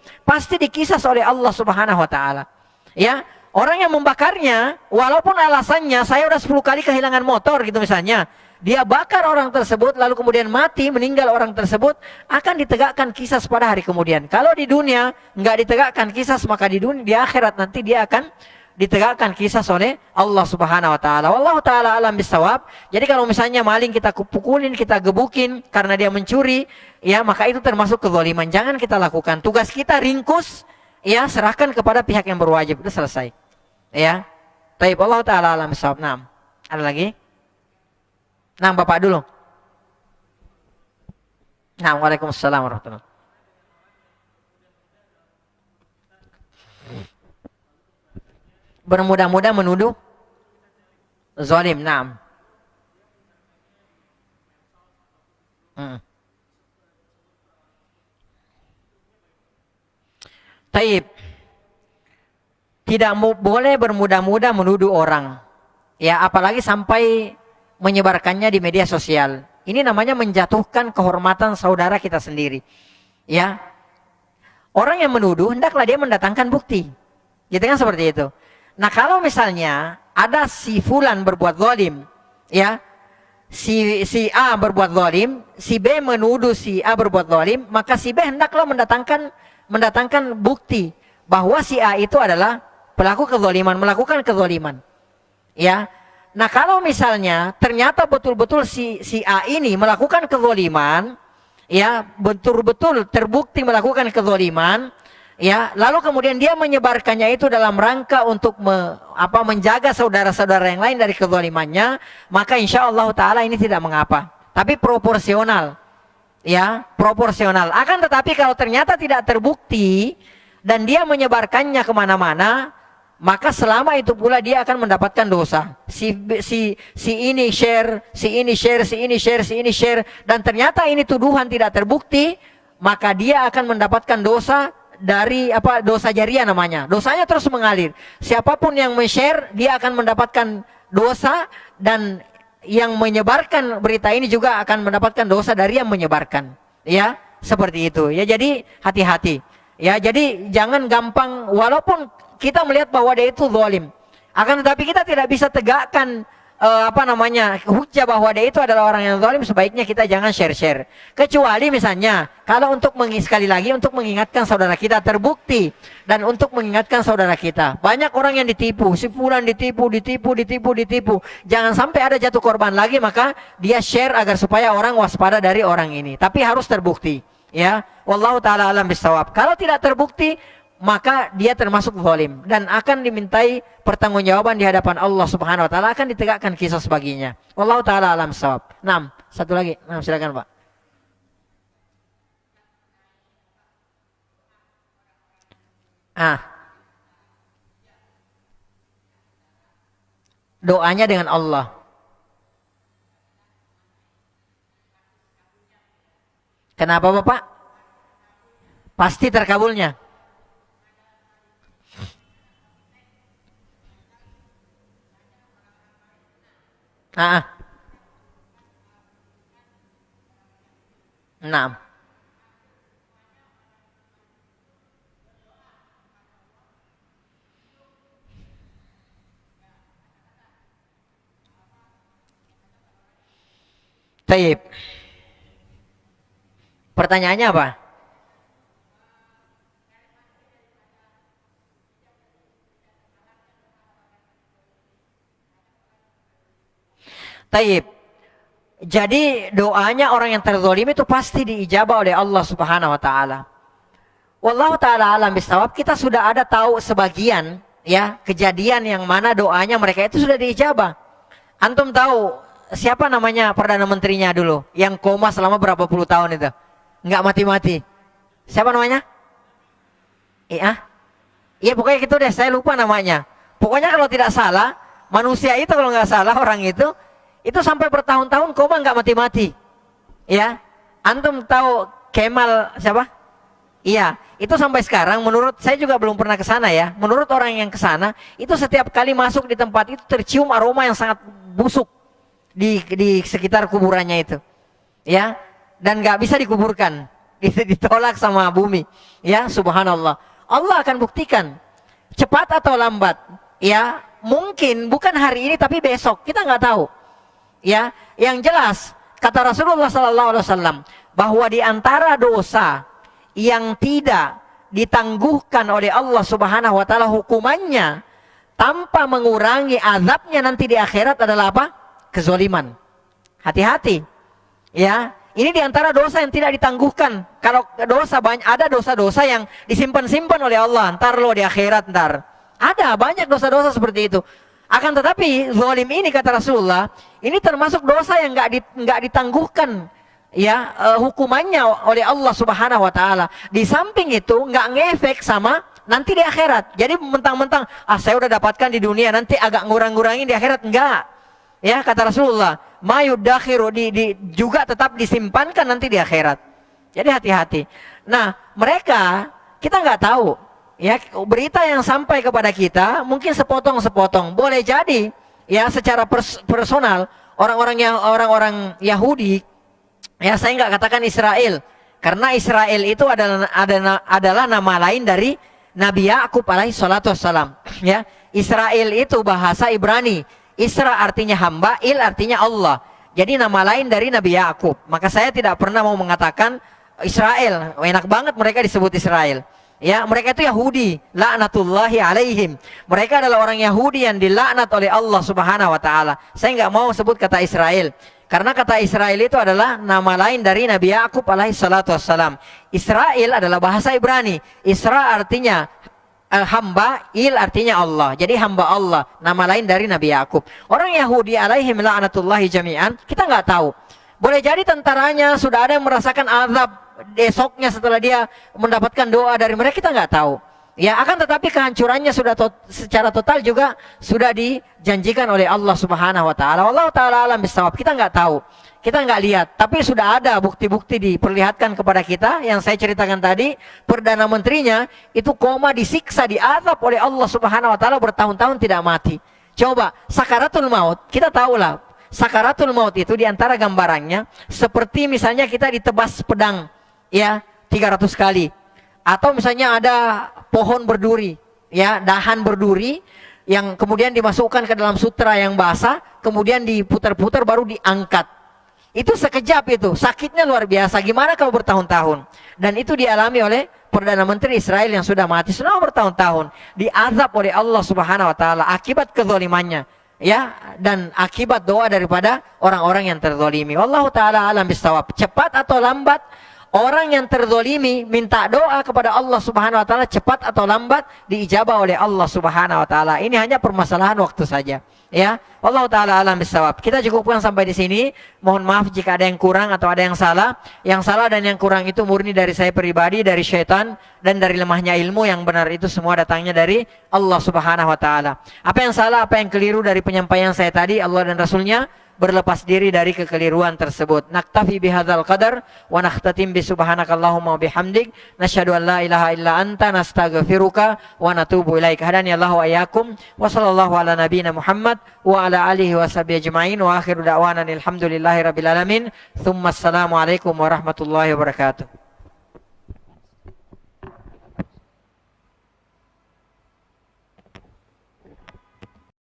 dikisas oleh Allah Subhanahu wa taala. Ya, orang yang membakarnya, walaupun alasannya saya udah 10 kali kehilangan motor gitu misalnya, dia bakar orang tersebut, lalu kemudian mati, meninggal orang tersebut, akan ditegakkan kisas pada hari kemudian. Kalau di dunia nggak ditegakkan kisas, maka di akhirat nanti dia akan ditegakkan kisas oleh Allah Subhanahu wa taala. Wallahu taala alam bisawab. Jadi kalau misalnya maling kita pukulin, kita gebukin karena dia mencuri, ya maka itu termasuk kezaliman. Jangan kita lakukan. Tugas kita ringkus, ya serahkan kepada pihak yang berwajib. Itu selesai. Ya. Baik, Allah taala alam bisawab. Naam. Ada lagi? Nah, Bapak dulu. Nah, waalaikumsalam warahmatullahi wabarakatuh. Bermudah-mudah menuduh zalim. Naam. Taib. Tidak boleh bermudah-mudah menuduh orang. Ya, apalagi sampai menyebarkannya di media sosial. Ini namanya menjatuhkan kehormatan saudara kita sendiri. Ya. Orang yang menuduh hendaklah dia mendatangkan bukti. Gitu kan, seperti itu. Nah, kalau misalnya ada si fulan berbuat zalim, ya. Si A berbuat zalim, si B menuduh si A berbuat zalim, maka si B hendaklah mendatangkan bukti bahwa si A itu adalah pelaku kezaliman, melakukan kezaliman. Ya. Nah, kalau misalnya ternyata betul-betul si A ini melakukan kezaliman, ya, betul-betul terbukti melakukan kezaliman, ya, lalu kemudian dia menyebarkannya itu dalam rangka untuk menjaga saudara-saudara yang lain dari kezalimannya, maka insyaallah taala ini tidak mengapa. Tapi proporsional. Ya, proporsional. Akan tetapi kalau ternyata tidak terbukti dan dia menyebarkannya kemana-mana, maka selama itu pula dia akan mendapatkan dosa. Si ini share, si ini share, si ini share, si ini share, dan ternyata ini tuduhan tidak terbukti, maka dia akan mendapatkan dosa dari dosa jariah namanya. Dosanya terus mengalir. Siapapun yang men-share, dia akan mendapatkan dosa, dan yang menyebarkan berita ini juga akan mendapatkan dosa dari yang menyebarkan. Ya, seperti itu. Ya, jadi hati-hati. Ya, jadi jangan gampang, walaupun kita melihat bahwa dia itu zalim, akan tetapi kita tidak bisa tegakkan hujah bahwa dia itu adalah orang yang zalim, sebaiknya kita jangan share-share. Kecuali misalnya kalau sekali lagi untuk mengingatkan saudara kita terbukti dan untuk mengingatkan saudara kita. Banyak orang yang ditipu, si fulan ditipu. Jangan sampai ada jatuh korban lagi, maka dia share agar supaya orang waspada dari orang ini. Tapi harus terbukti, ya. Wallahu taala alam bisawab. Kalau tidak terbukti, maka dia termasuk zalim dan akan dimintai pertanggungjawaban di hadapan Allah Subhanahu wa taala, akan ditegakkan kisah baginya. Wallahu taala alam shawab. 6, satu lagi. 6, silakan Pak. Doanya dengan Allah. Kenapa Bapak? Pasti terkabulnya. Ah, 6. Taib. Pertanyaannya apa? Taib. Jadi doanya orang yang terzalim itu pasti diijabah oleh Allah Subhanahu wa taala. Wallahu taala alam bisawab. Kita sudah ada tahu sebagian ya kejadian yang mana doanya mereka itu sudah diijabah. Antum tahu siapa namanya Perdana Menterinya dulu yang koma selama berapa puluh tahun itu? Enggak mati-mati. Siapa namanya? Iya pokoknya gitu deh, saya lupa namanya. Pokoknya kalau tidak salah, manusia itu kalau nggak salah orang itu sampai bertahun-tahun koma nggak mati-mati. Ya, antum tahu Kemal siapa? Iya, itu sampai sekarang menurut saya juga belum pernah ke sana ya. Menurut orang yang ke sana, itu setiap kali masuk di tempat itu tercium aroma yang sangat busuk di sekitar kuburannya itu. Ya, dan nggak bisa dikuburkan. Ditolak sama bumi. Ya, subhanallah. Allah akan buktikan cepat atau lambat. Ya, mungkin bukan hari ini tapi besok, kita nggak tahu. Ya, yang jelas kata Rasulullah SAW bahwa di antara dosa yang tidak ditangguhkan oleh Allah Subhanahu wa taala hukumannya tanpa mengurangi azabnya nanti di akhirat adalah apa? Kezaliman. Hati-hati. Ya, ini di antara dosa yang tidak ditangguhkan. Kalau dosa banyak, ada dosa-dosa yang disimpan-simpan oleh Allah, ntar lo di akhirat ntar. Ada banyak dosa-dosa seperti itu. Akan tetapi zalim ini kata Rasulullah, ini termasuk dosa yang nggak ditangguhkan ya hukumannya oleh Allah Subhanahu wa taala. Di samping itu nggak ngefek sama nanti di akhirat. Jadi mentang-mentang saya udah dapatkan di dunia, nanti agak ngurang-ngurangin di akhirat, enggak. Ya kata Rasulullah, mayudakhiru juga tetap disimpankan nanti di akhirat. Jadi hati-hati. Nah, mereka kita nggak tahu. Ya, berita yang sampai kepada kita mungkin sepotong-sepotong. Boleh jadi ya secara personal orang-orang Yahudi, ya saya nggak katakan Israel, karena Israel itu adalah nama lain dari Nabi Yakub alaihi salatu wassalam. Ya, Israel itu bahasa Ibrani. Isra artinya hamba, il artinya Allah. Jadi nama lain dari Nabi Yakub. Maka saya tidak pernah mau mengatakan Israel. Enak banget mereka disebut Israel. Ya, mereka itu Yahudi, laknatullahi alaihim. Mereka adalah orang Yahudi yang dilaknat oleh Allah Subhanahu wa taala. Saya nggak mau sebut kata Israel, karena kata Israel itu adalah nama lain dari Nabi Yakub alaihi salatu wassalam. Israel adalah bahasa Ibrani. Isra artinya hamba, il artinya Allah. Jadi hamba Allah, nama lain dari Nabi Yakub. Orang Yahudi alaihim laknatullahi jami'an, kita nggak tahu. Boleh jadi tentaranya sudah ada yang merasakan azab esoknya setelah dia mendapatkan doa dari mereka, kita nggak tahu. Ya, akan tetapi kehancurannya sudah secara total juga sudah dijanjikan oleh Allah Subhanahu wa taala. Wallahu taala alam bisawab. Kita nggak tahu. Kita nggak lihat, tapi sudah ada bukti-bukti diperlihatkan kepada kita. Yang saya ceritakan tadi, Perdana Menterinya itu koma, disiksa, diazab oleh Allah Subhanahu wa taala bertahun-tahun tidak mati. Coba, sakaratul maut, kita tahulah, sakaratul maut itu diantara gambarannya seperti misalnya kita ditebas pedang ya 300 kali, atau misalnya ada pohon berduri ya, dahan berduri yang kemudian dimasukkan ke dalam sutra yang basah, kemudian diputar-putar baru diangkat. Itu sekejap itu, sakitnya luar biasa. Gimana kalau bertahun-tahun? Dan itu dialami oleh Perdana Menteri Israel yang sudah mati selama bertahun-tahun, diazab oleh Allah Subhanahu wa taala akibat kezalimannya, ya, dan akibat doa daripada orang-orang yang terzalimi. Wallahu taala alam bisawab. Cepat atau lambat orang yang terzalimi minta doa kepada Allah Subhanahu wa taala, cepat atau lambat diijabah oleh Allah Subhanahu wa taala. Ini hanya permasalahan waktu saja. Ya, Allah taala alam bisawab. Kita cukupkan sampai di sini. Mohon maaf jika ada yang kurang atau ada yang salah. Yang salah dan yang kurang itu murni dari saya pribadi, dari syaitan, dan dari lemahnya ilmu. Yang benar itu semua datangnya dari Allah Subhanahu wa taala. Apa yang salah, apa yang keliru dari penyampaian saya tadi, Allah dan Rasulnya berlepas diri dari kekeliruan tersebut. Naktafi bihadzal qadar wa nakhtatim bi subhanakallahumma wa bihamdik nasyhadu an la ilaha illa anta nastaghfiruka wa natubu ilaik. Hadani Allah wa iyyakum wa sallallahu ala nabiyyina Muhammad wa ala alihi wa sahbihi ajmain wa akhiru da'wana alhamdulillahi rabbil alamin. Tsumma assalamu alaikum warahmatullahi wabarakatuh.